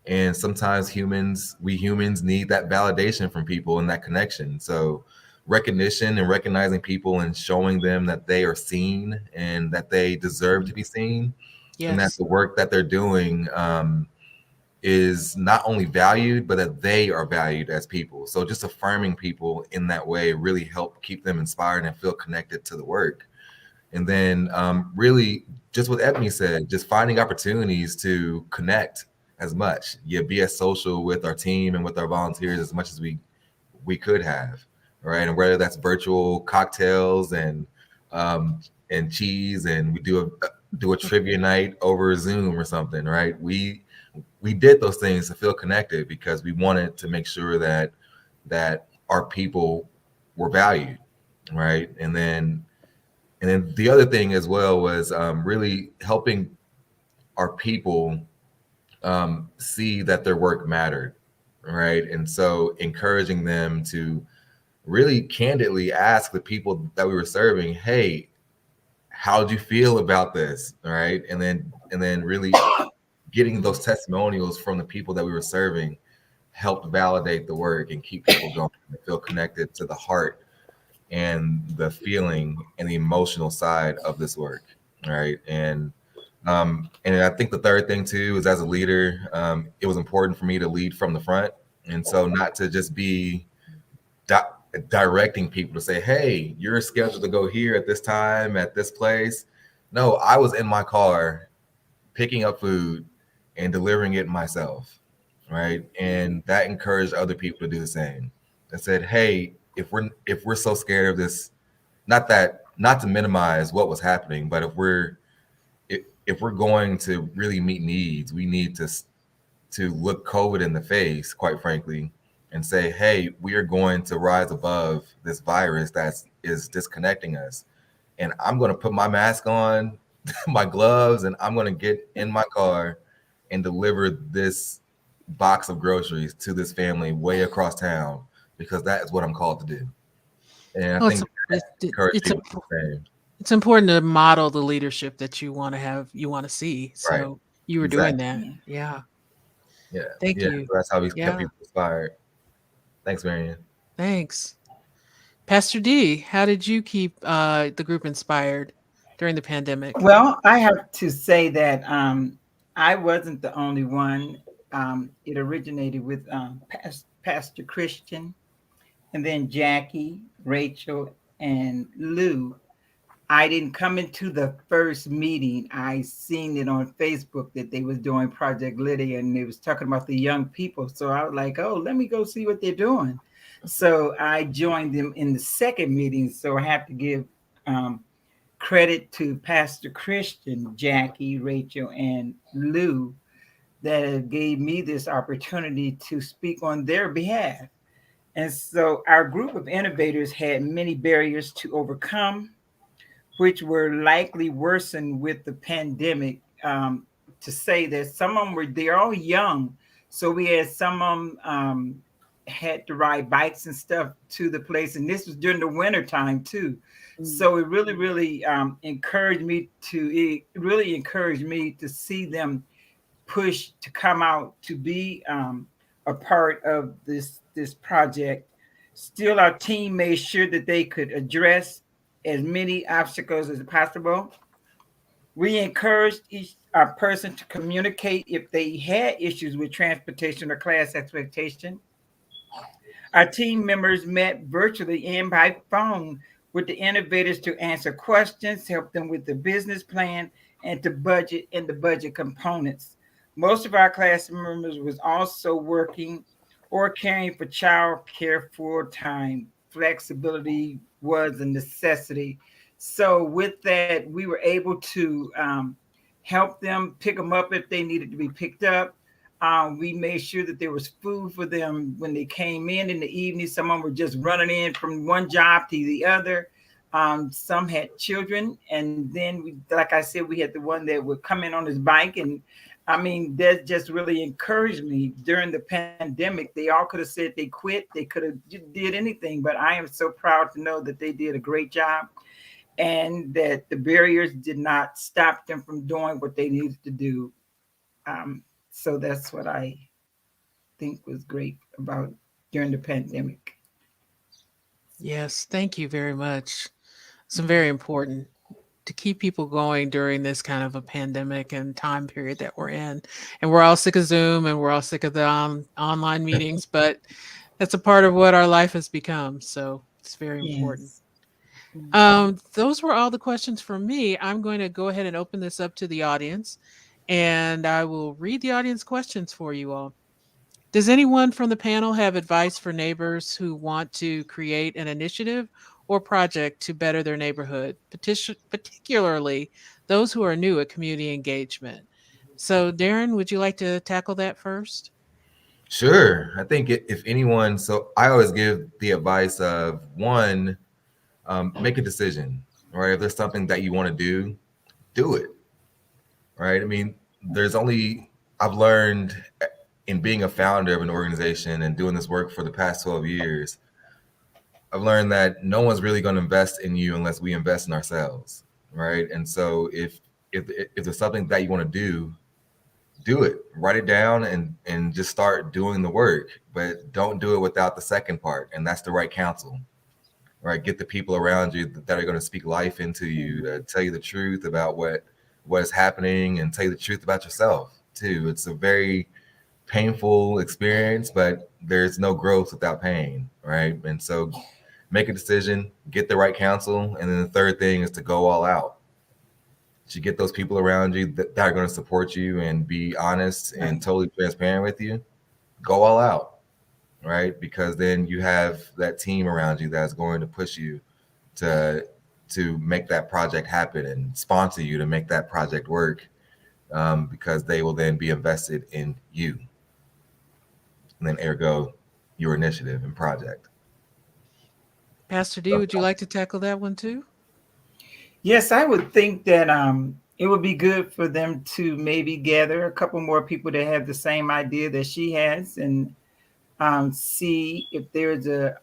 And sometimes we humans need that validation from people and that connection. So recognition and recognizing people and showing them that they are seen and that they deserve to be seen, and that Yes. the work that they're doing is not only valued, but that they are valued as people. So just affirming people in that way really help keep them inspired and feel connected to the work. And then really just what Ebony said, just finding opportunities to connect as much. Yeah, be as social with our team and with our volunteers as much as we could have, right? And whether that's virtual cocktails and cheese, and we do a trivia night over Zoom or something, right? We did those things to feel connected because we wanted to make sure that our people were valued, right? And then the other thing as well was really helping our people see that their work mattered, right? And so encouraging them to really candidly ask the people that we were serving, hey, how'd you feel about this, right? And then really getting those testimonials from the people that we were serving helped validate the work and keep people going and feel connected to the heart and the feeling and the emotional side of this work, right? And I think the third thing too is, as a leader, it was important for me to lead from the front, and so not to just be directing people to say, hey, you're scheduled to go here at this time at this place. No, I was in my car picking up food and delivering it myself, right? And that encouraged other people to do the same. I said, hey, if we're so scared of this, not to minimize what was happening, but if we're going to really meet needs, we need to look COVID in the face, quite frankly, and say, hey, we are going to rise above this virus that is disconnecting us. And I'm going to put my mask on, my gloves, and I'm going to get in my car and deliver this box of groceries to this family way across town, because that is what I'm called to do. And I Well, think that encouraged people to do the same. it's important to model the leadership that you want to have, you want to see. Right. So you were doing Exactly. that. Yeah. Yeah. Thank Yeah. you. So that's how we kept Yeah. people inspired. Thanks, Marianne. Thanks. Pastor D, how did you keep the group inspired during the pandemic? Well, I have to say that I wasn't the only one. It originated with Pastor Christian, and then Jackie, Rachel, and Lou. I didn't come into the first meeting. I seen it on Facebook that they was doing Project Lydia, and they was talking about the young people. So I was like, oh, let me go see what they're doing. So I joined them in the second meeting. So I have to give um, credit to Pastor Christian, Jackie, Rachel, and Lou that gave me this opportunity to speak on their behalf. And so our group of innovators had many barriers to overcome, which were likely worsened with the pandemic. To say that some of them they're all young. So we had some of them had to ride bikes and stuff to the place. And this was during the winter time too. So it really, really it really encouraged me to see them push to come out to be a part of this project. Still, our team made sure that they could address as many obstacles as possible. We encouraged each person to communicate if they had issues with transportation or class expectation. Our team members met virtually and by phone with the innovators to answer questions, help them with the business plan, and to budget and the budget components. Most of our class members was also working or caring for child care full time. Flexibility was a necessity. So with that, we were able to help them pick them up if they needed to be picked up. We made sure that there was food for them when they came in the evening. Some of them were just running in from one job to the other. Some had children, and then like I said, we had the one that would come in on his bike, and I mean that just really encouraged me during the pandemic. They all could have said they quit, they could have did anything, but I am so proud to know that they did a great job and that the barriers did not stop them from doing what they needed to do. So that's what I think was great about during the pandemic. Yes, thank you very much. It's very important to keep people going during this kind of a pandemic and time period that we're in. And we're all sick of Zoom and we're all sick of the online meetings, but that's a part of what our life has become. So it's very important. Yes. Those were all the questions for me. I'm going to go ahead and open this up to the audience and I will read the audience questions for you all. Does anyone from the panel have advice for neighbors who want to create an initiative or project to better their neighborhood, particularly those who are new at community engagement? So, Darren, would you like to tackle that first? Sure. I think if anyone, so I always give the advice of one, make a decision, right? If there's something that you want to do it, right? I mean, there's only, I've learned in being a founder of an organization and doing this work for the past 12 years, I've learned that no one's really going to invest in you unless we invest in ourselves, right? And so if there's something that you want to do it, write it down and just start doing the work, but don't do it without the second part, and that's the right counsel, right? Get the people around you that are going to speak life into you, to tell you the truth about what is happening and tell you the truth about yourself too. It's a very painful experience, but there's no growth without pain, right? And so make a decision, get the right counsel, and then the third thing is to go all out. You get those people around you that are going to support you and be honest and totally transparent with you. Go all out, right? Because then you have that team around you that's going to push you to make that project happen and sponsor you to make that project work, because they will then be invested in you, and then ergo your initiative and project. Pastor D, would you like to tackle that one too? Yes, I would think that it would be good for them to maybe gather a couple more people that have the same idea that she has, and see if there's a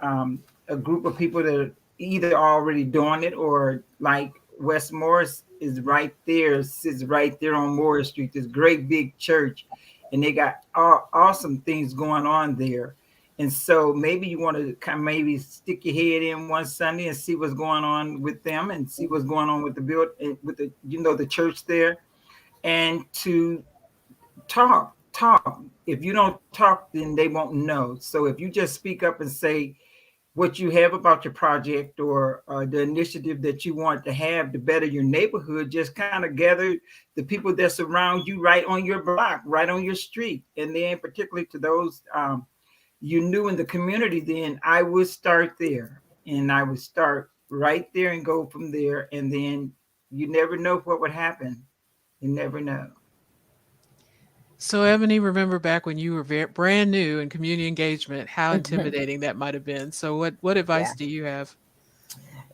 group of people that are either already doing it, or like West Morris is right there, sits right there on Morris Street, this great big church, and they got awesome things going on there. And so maybe you want to kind of maybe stick your head in one Sunday and see what's going on with them, and see what's going on with the church there, and to talk talk. If you don't talk, then they won't know. So if you just speak up and say what you have about your project or the initiative that you want to have to better your neighborhood, just kind of gather the people that surround you right on your block, right on your street. And then particularly to those you knew in the community, then I would start there. And I would start right there and go from there. And then you never know what would happen. You never know. So, Ebony, remember back when you were brand new in community engagement, how intimidating that might have been. So, what Yeah. advice do you have?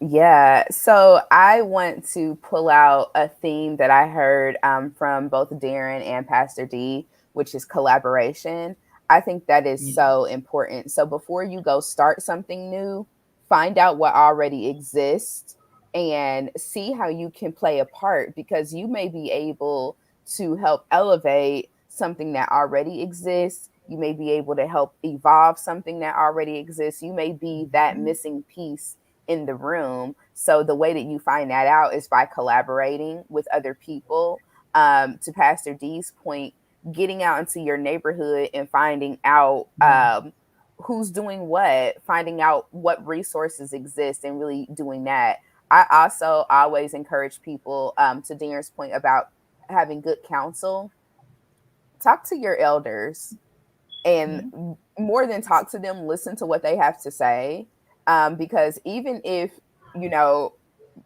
Yeah, so I want to pull out a theme that I heard from both Darren and Pastor D, which is collaboration. I think that is so Yes. important. So before you go start something new, find out what already exists and see how you can play a part, because you may be able to help elevate something that already exists. You may be able to help evolve something that already exists. You may be that missing piece in the room. So the way that you find that out is by collaborating with other people. To Pastor D's point, getting out into your neighborhood and finding out who's doing what, finding out what resources exist, and really doing that. I also always encourage people, to Darren's point about having good counsel, talk to your elders, and more than talk to them, listen to what they have to say. Because even if, you know,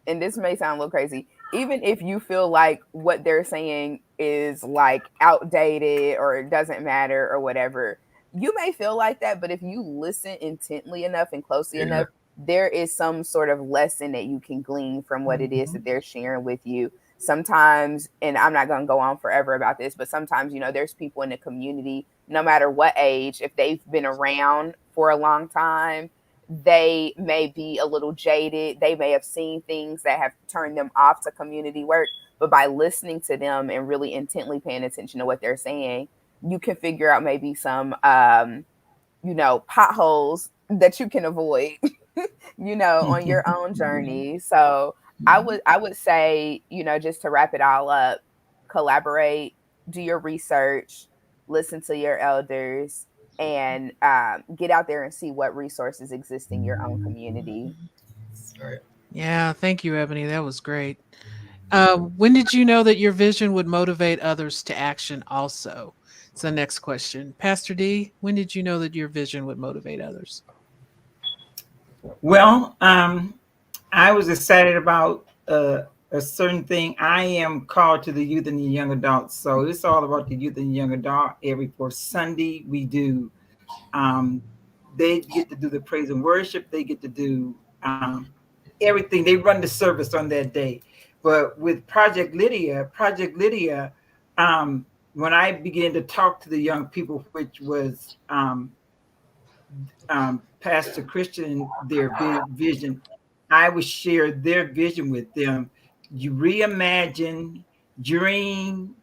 and this may sound a little crazy, even if you feel like what they're saying is like outdated or it doesn't matter or whatever, you may feel like that. But if you listen intently enough and closely Yeah. enough, there is some sort of lesson that you can glean from what it is that they're sharing with you. Sometimes, and I'm not going to go on forever about this, but sometimes, there's people in the community, no matter what age, if they've been around for a long time, they may be a little jaded. They may have seen things that have turned them off to community work. But by listening to them and really intently paying attention to what they're saying, you can figure out maybe some, potholes that you can avoid, on your own journey. So I would say, just to wrap it all up, collaborate, do your research, listen to your elders, and get out there and see what resources exist in your own community. All right. Yeah, thank you, Ebony. That was great. When did you know that your vision would motivate others to action also? It's the next question. Pastor D, when did you know that your vision would motivate others? Well, I was excited about a certain thing. I am called to the youth and the young adults. So it's all about the youth and young adult. Every fourth Sunday, we do, um, they get to do the praise and worship. They get to do everything. They run the service on that day. But with Project Lydia, when I began to talk to the young people, which was Pastor Christian, their vision, I would share their vision with them. You reimagine, dream,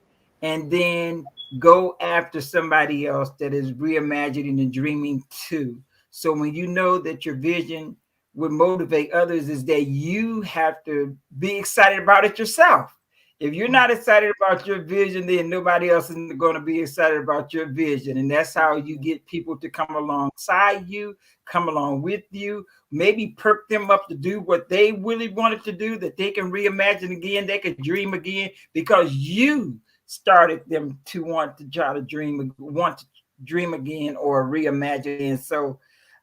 and then go after somebody else that is reimagining and dreaming too. So when you know that your vision would motivate others, is that you have to be excited about it yourself. If you're not excited about your vision, then nobody else is going to be excited about your vision. And that's how you get people to come alongside you, come along with you, maybe perk them up to do what they really wanted to do, that they can reimagine again, they can dream again, because you started them to want to try to want to dream again or reimagine. So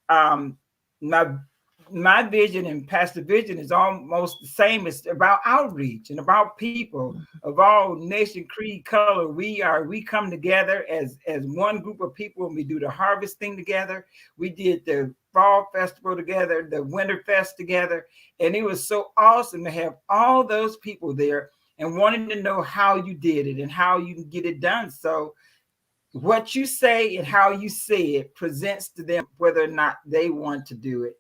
um, my my vision and Pastor Vision is almost the same. It's about outreach and about people of all nation, creed, color. We come together as one group of people, and we do the harvest thing together. We did the fall festival together, the winter fest together, and it was so awesome to have all those people there and wanting to know how you did it and how you can get it done. So what you say and how you say it presents to them whether or not they want to do it,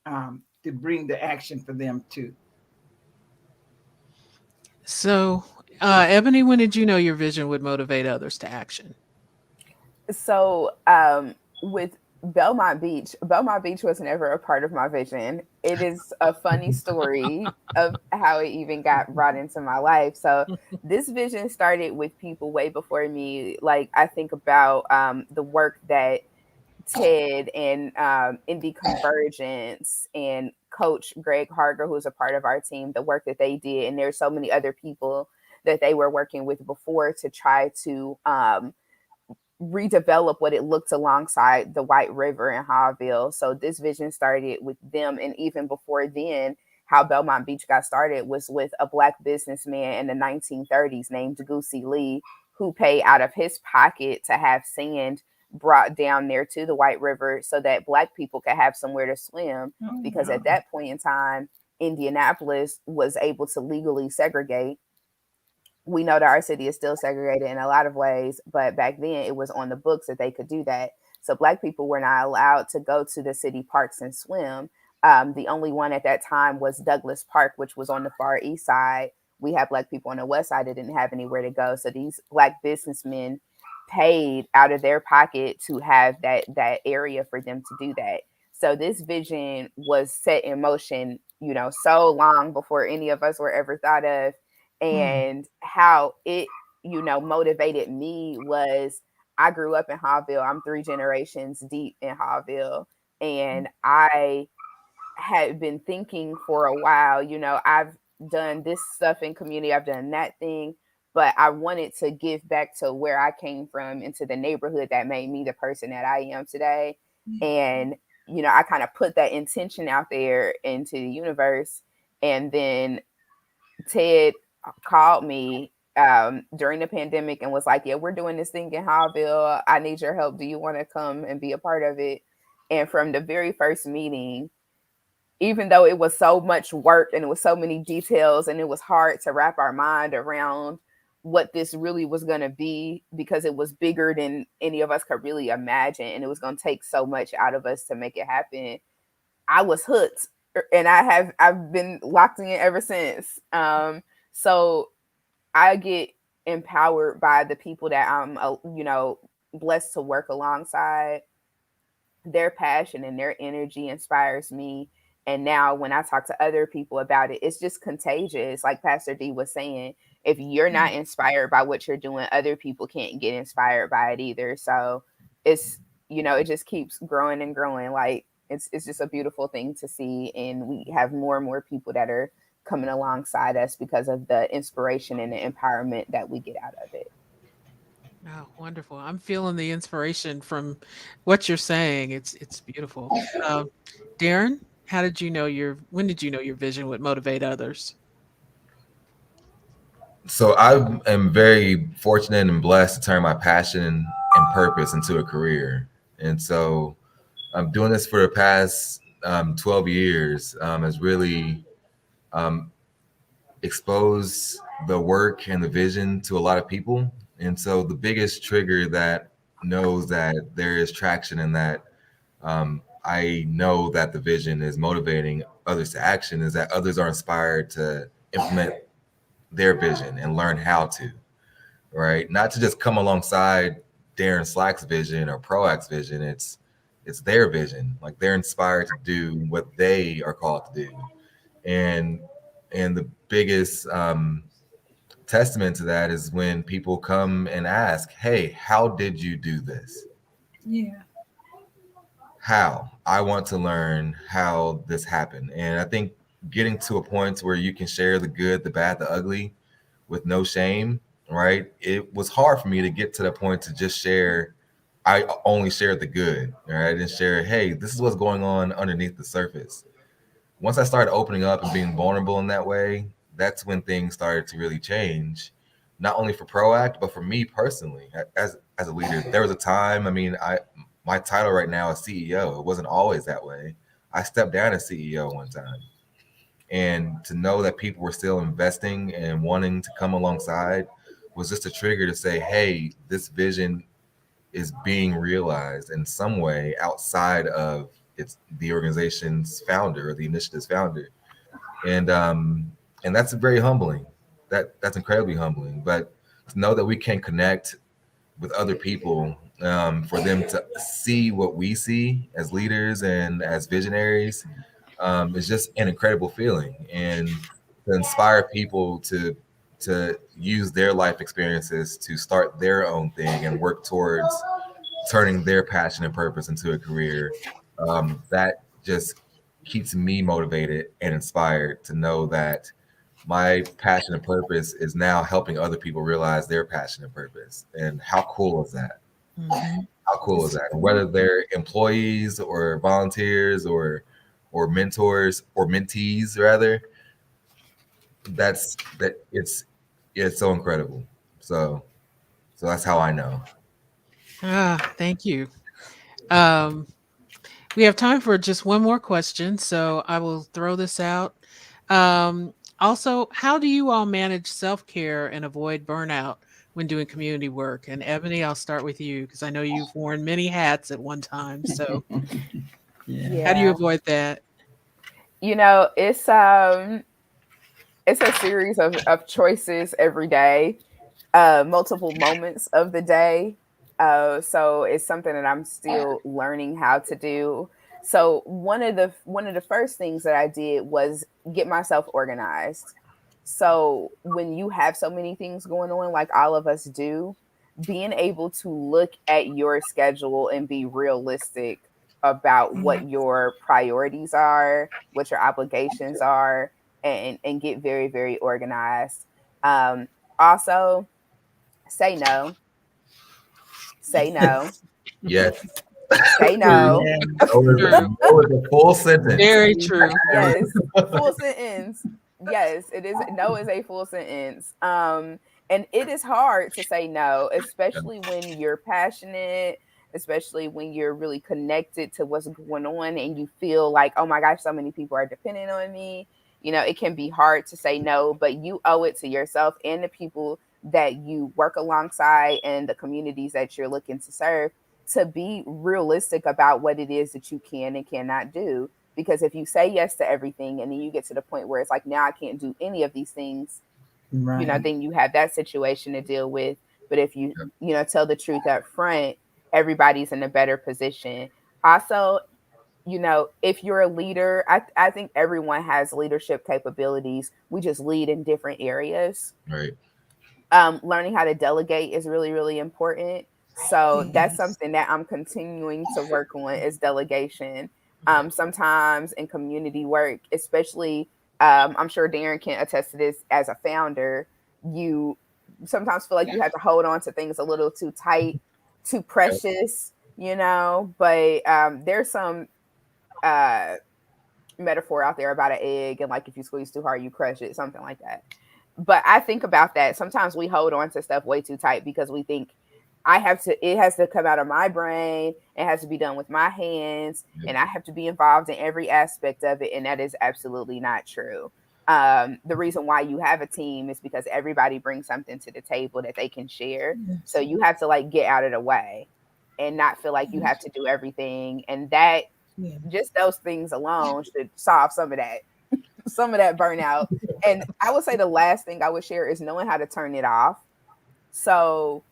to bring the action for them too. So, Ebony, when did you know your vision would motivate others to action? So with Belmont Beach was never a part of my vision. It is a funny story of how it even got brought into my life. So this vision started with people way before me. Like I think about the work that Ted and Indy Convergence and Coach Greg Harger, who's a part of our team, the work that they did. And there's so many other people that they were working with before to try to redevelop what it looked alongside the White River in Hawville. So this vision started with them. And even before then, how Belmont Beach got started was with a Black businessman in the 1930s named Goosey Lee, who paid out of his pocket to have sand brought down there to the White River so that Black people could have somewhere to swim. Because at that point in time, Indianapolis was able to legally segregate. We know that our city is still segregated in a lot of ways, but back then it was on the books that they could do that. So Black people were not allowed to go to the city parks and swim. The only one at that time was Douglas Park, which was on the far east side. We had Black people on the west side that didn't have anywhere to go. So these Black businessmen paid out of their pocket to have that area for them to do that. So this vision was set in motion, so long before any of us were ever thought of. And how it, motivated me was I grew up in Hawville. I'm 3 generations deep in Hawville. And I had been thinking for a while, I've done this stuff in community, I've done that thing, but I wanted to give back to where I came from, into the neighborhood that made me the person that I am today. And, I kind of put that intention out there into the universe. And then Ted called me during the pandemic and was like, yeah, we're doing this thing in Hawville. I need your help. Do you want to come and be a part of it? And from the very first meeting, even though it was so much work and it was so many details and it was hard to wrap our mind around what this really was going to be, because it was bigger than any of us could really imagine. And it was going to take so much out of us to make it happen. I was hooked, and I've been locked in ever since. So I get empowered by the people that I'm, blessed to work alongside. Their passion and their energy inspires me. And now when I talk to other people about it, it's just contagious. Like Pastor D was saying, if you're not inspired by what you're doing, other people can't get inspired by it either. So it's, it just keeps growing and growing. Like it's just a beautiful thing to see. And we have more and more people that are coming alongside us because of the inspiration and the empowerment that we get out of it. Oh, wonderful. I'm feeling the inspiration from what you're saying. It's beautiful. Darren, when did you know your vision would motivate others? So I am very fortunate and blessed to turn my passion and purpose into a career. And so I'm doing this for the past 12 years, has really exposed the work and the vision to a lot of people. And so the biggest trigger that knows that there is traction and that I know that the vision is motivating others to action is that others are inspired to implement their vision and learn how to, right? Not to just come alongside Darren Slack's vision or Proact's vision. It's their vision. Like they're inspired to do what they are called to do. And the biggest testament to that is when people come and ask, hey, how did you do this? Yeah. How? I want to learn how this happened. And I think getting to a point where you can share the good, the bad, the ugly with no shame, right? It was hard for me to get to the point to just share. I only shared the good, right? I didn't share, hey, this is what's going on underneath the surface. Once I started opening up and being vulnerable in that way, that's when things started to really change, not only for Proact, but for me personally as a leader. There was a time, my title right now is CEO. It wasn't always that way. I stepped down as CEO one time. And to know that people were still investing and wanting to come alongside was just a trigger to say, hey, this vision is being realized in some way outside of the organization's founder or the initiative's founder. And that's very humbling. That's incredibly humbling. But to know that we can connect with other people for them to see what we see as leaders and as visionaries, is just an incredible feeling, and to inspire people to use their life experiences to start their own thing and work towards turning their passion and purpose into a career. That just keeps me motivated and inspired to know that my passion and purpose is now helping other people realize their passion and purpose. And how cool is that? Mm-hmm. How cool is that? And whether they're employees or volunteers or mentors or mentees rather, it's so incredible. So that's how I know. Thank you. Um, we have time for just one more question, so I will throw this out. Also, how do you all manage self care and avoid burnout when doing community work? And Ebony, I'll start with you because I know you've worn many hats at one time. So, Yeah. how do you Yeah. avoid that? You know, it's a series of choices every day, multiple moments of the day. So it's something that I'm still learning how to do. So one of the first things that I did was get myself organized. So when you have so many things going on, like all of us do, being able to look at your schedule and be realistic about what your priorities are, what your obligations are, and get very, very organized. Also, say no, say no, Yes. say True. no. Yeah. True. No is a full sentence. Very true. Yes, full sentence. Yes, it is. No is a full sentence. And it is hard to say no, especially when you're passionate, especially when you're really connected to what's going on and you feel like, oh my gosh, so many people are depending on me. You know, it can be hard to say no, but you owe it to yourself and the people that you work alongside and the communities that you're looking to serve to be realistic about what it is that you can and cannot do. Because if you say yes to everything and then you get to the point where it's like, now I can't do any of these things, you know, Right. then you have that situation to deal with. But if you tell the truth up front, everybody's in a better position. Also, if you're a leader, I think everyone has leadership capabilities. We just lead in different areas. Right. Learning how to delegate is really, really important. So that's Yes. something that I'm continuing to work on is delegation. Sometimes in community work, especially, I'm sure Darren can attest to this as a founder, you sometimes feel like you have to hold on to things a little too tight, too precious, but there's some uh, metaphor out there about an egg and like if you squeeze too hard, you crush it, something like that. But I think about that. Sometimes we hold on to stuff way too tight because we think it has to come out of my brain, it has to be done with my hands, and I have to be involved in every aspect of it. And that is absolutely not true. The reason why you have a team is because everybody brings something to the table that they can share. So Yes. you have to like get out of the way and not feel like you have to do everything. And that Yeah. just those things alone should solve some of that burnout. And I would say the last thing I would share is knowing how to turn it off. So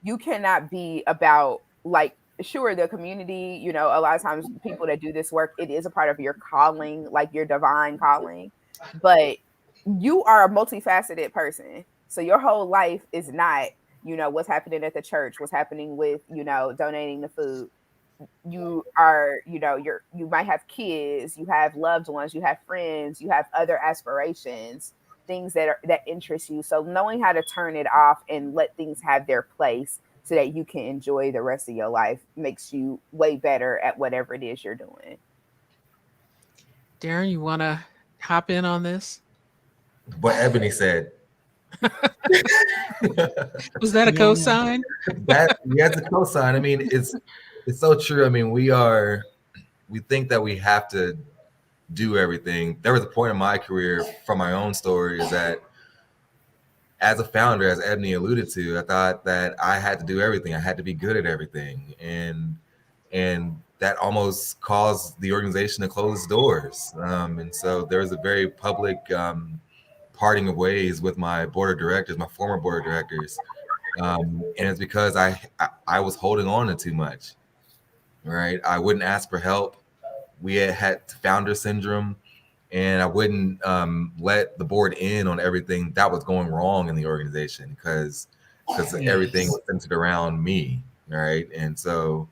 you cannot be about like sure the community, a lot of times people that do this work, it is a part of your calling, like your divine calling, but you are a multifaceted person. So your whole life is not, what's happening at the church, what's happening with, donating the food. You are, you might have kids, you have loved ones, you have friends, you have other aspirations, things that interest you. So knowing how to turn it off and let things have their place so that you can enjoy the rest of your life makes you way better at whatever it is you're doing. Darren, you want to hop in on this? What Ebony said. Was that a Yeah. cosign? That that's a cosign. I mean, it's so true. I mean, we think that we have to do everything. There was a point in my career from my own story is that as a founder, as Ebony alluded to, I thought that I had to do everything. I had to be good at everything. And that almost caused the organization to close its doors. And so there was a very public parting of ways with my board of directors, my former board of directors. And it's because I was holding on to too much, right? I wouldn't ask for help. We had founder syndrome, and I wouldn't let the board in on everything that was going wrong in the organization because everything was centered around me, right? And so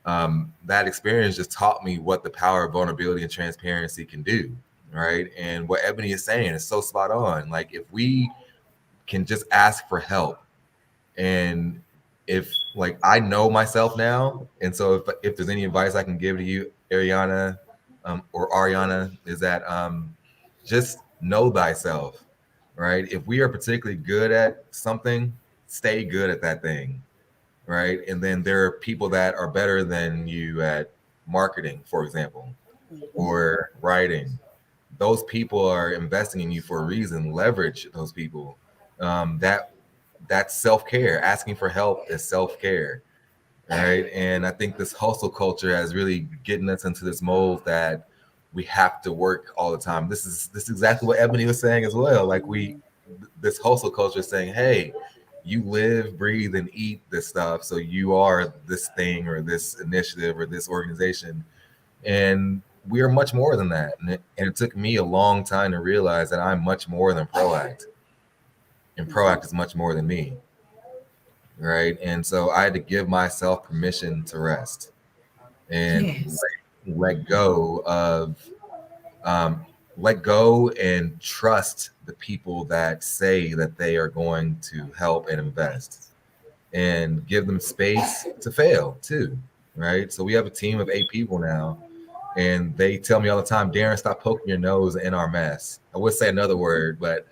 that experience just taught me what the power of vulnerability and transparency can do, right? And what Ebony is saying is so spot on. Like if we can just ask for help, and if like I know myself now, and so if there's any advice I can give to you, Ariana, or Ariana, is that just know thyself, right? If we are particularly good at something, stay good at that thing, right? And then there are people that are better than you at marketing, for example, or writing. Those people are investing in you for a reason. Leverage those people. That's self-care. Asking for help is self-care, right? And I think this hustle culture has really getting us into this mold that we have to work all the time. This is exactly what Ebony was saying as well. Like this hustle culture is saying, hey, you live, breathe, and eat this stuff, so you are this thing or this initiative or this organization, and we are much more than that. And it took me a long time to realize that I'm much more than Proact, and Proact is much more than me, right? And so I had to give myself permission to rest and let go of let go and trust the people that say that they are going to help and invest, and give them space to fail too, right? So we have a team of 8 people now, and they tell me all the time, Darren, stop poking your nose in our mess. I would say another word, but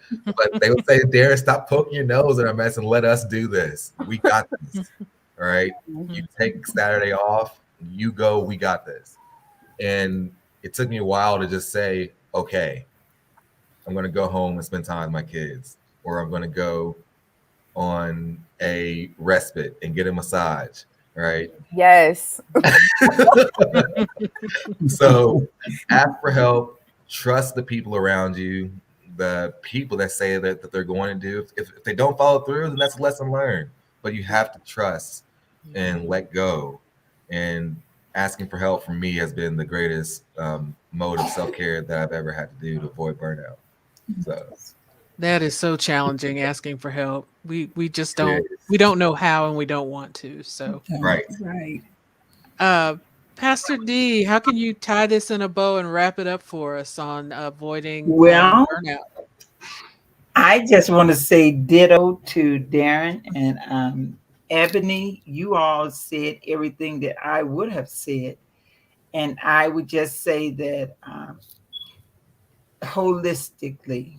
they would say, Darren, stop poking your nose in our mess and let us do this. We got this. All right. You take Saturday off, you go, we got this. And it took me a while to just say, okay, I'm going to go home and spend time with my kids, or I'm going to go on a respite and get a massage, right? Yes. So ask for help, trust the people around you, the people that say that they're going to do. If they don't follow through, then that's a lesson learned. But you have to trust and let go. And asking for help from me has been the greatest mode of self-care that I've ever had to do to avoid burnout. So That is so challenging, asking for help. We just it don't we don't know how, and we don't want to. So right. uh Pastor D, how can you tie this in a bow and wrap it up for us on avoiding Well, burnout? I just want to say ditto to Darren and Ebony. You all said everything that I would have said. And I would just say that holistically,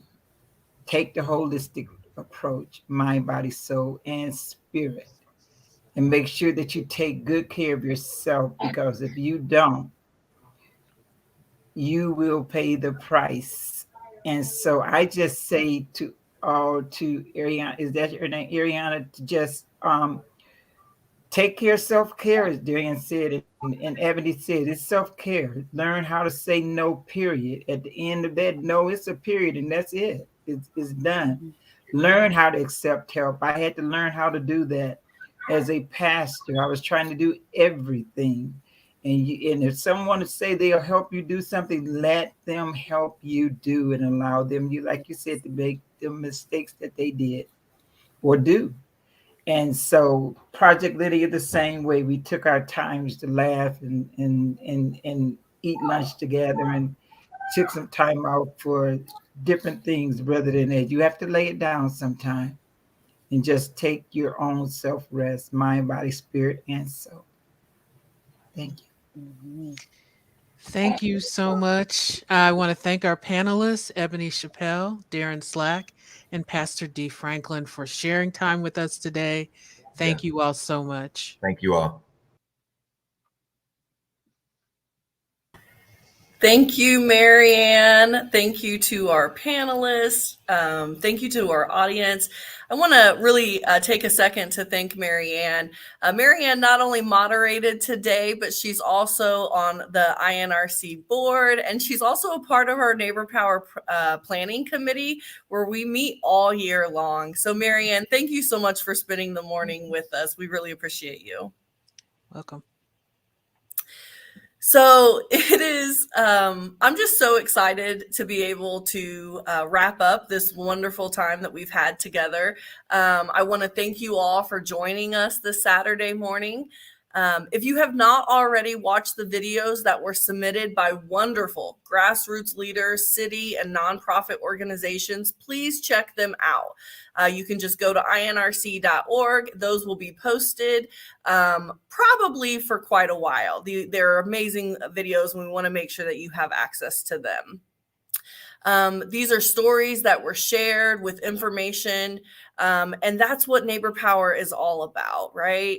take the holistic approach, mind, body, soul, and spirit. And make sure that you take good care of yourself, because if you don't, you will pay the price. And so I just say to Ariana, is that your name, Ariana, to just take care of self-care, as Darian said, and Ebony said, it's self-care. Learn how to say no, period. At the end of that, no, it's a period, and that's it. It's done. Learn how to accept help. I had to learn how to do that as a pastor. I was trying to do everything. And if someone to say they'll help you do something, let them help you do, and allow them, you like you said, to make the mistakes that they did or do. And so Project Lydia the same way. We took our times to laugh and eat lunch together, and took some time out for different things rather than that. You have to lay it down sometime and just take your own self rest, mind, body, spirit, and soul. Thank you. Thank you so much. I want to thank our panelists, Ebony Chappelle, Darren Slack, and Pastor D. Franklin, for sharing time with us today. Thank you all so much. Thank you all. Thank you, Marianne. Thank you to our panelists. Thank you to our audience. I want to really take a second to thank Marianne. Marianne not only moderated today, but she's also on the INRC board, and she's also a part of our Neighbor Power Planning Committee, where we meet all year long. So Marianne, thank you so much for spending the morning with us. We really appreciate you. Welcome. So it is, I'm just so excited to be able to wrap up this wonderful time that we've had together. I want to thank you all for joining us this Saturday morning. If you have not already watched the videos that were submitted by wonderful grassroots leaders, city and nonprofit organizations, please check them out. You can just go to inrc.org. Those will be posted probably for quite a while. They're amazing videos, and we want to make sure that you have access to them. These are stories that were shared with information, and that's what Neighbor Power is all about, right?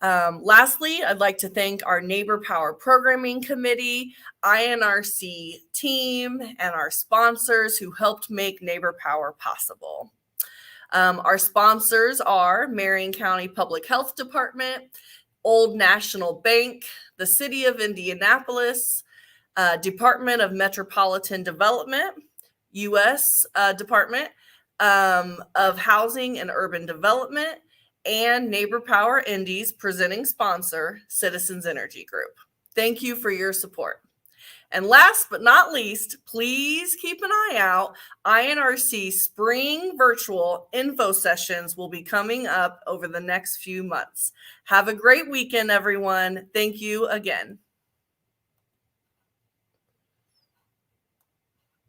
Lastly, I'd like to thank our Neighbor Power Programming Committee, INRC team, and our sponsors who helped make Neighbor Power possible. Our sponsors are Marion County Public Health Department, Old National Bank, the City of Indianapolis, Department of Metropolitan Development, U.S. Department of Housing and Urban Development, and Neighbor Power Indy's presenting sponsor, Citizens Energy Group. Thank you for your support. And last but not least, please keep an eye out. INRC spring virtual info sessions will be coming up over the next few months. Have a great weekend, everyone. Thank you again.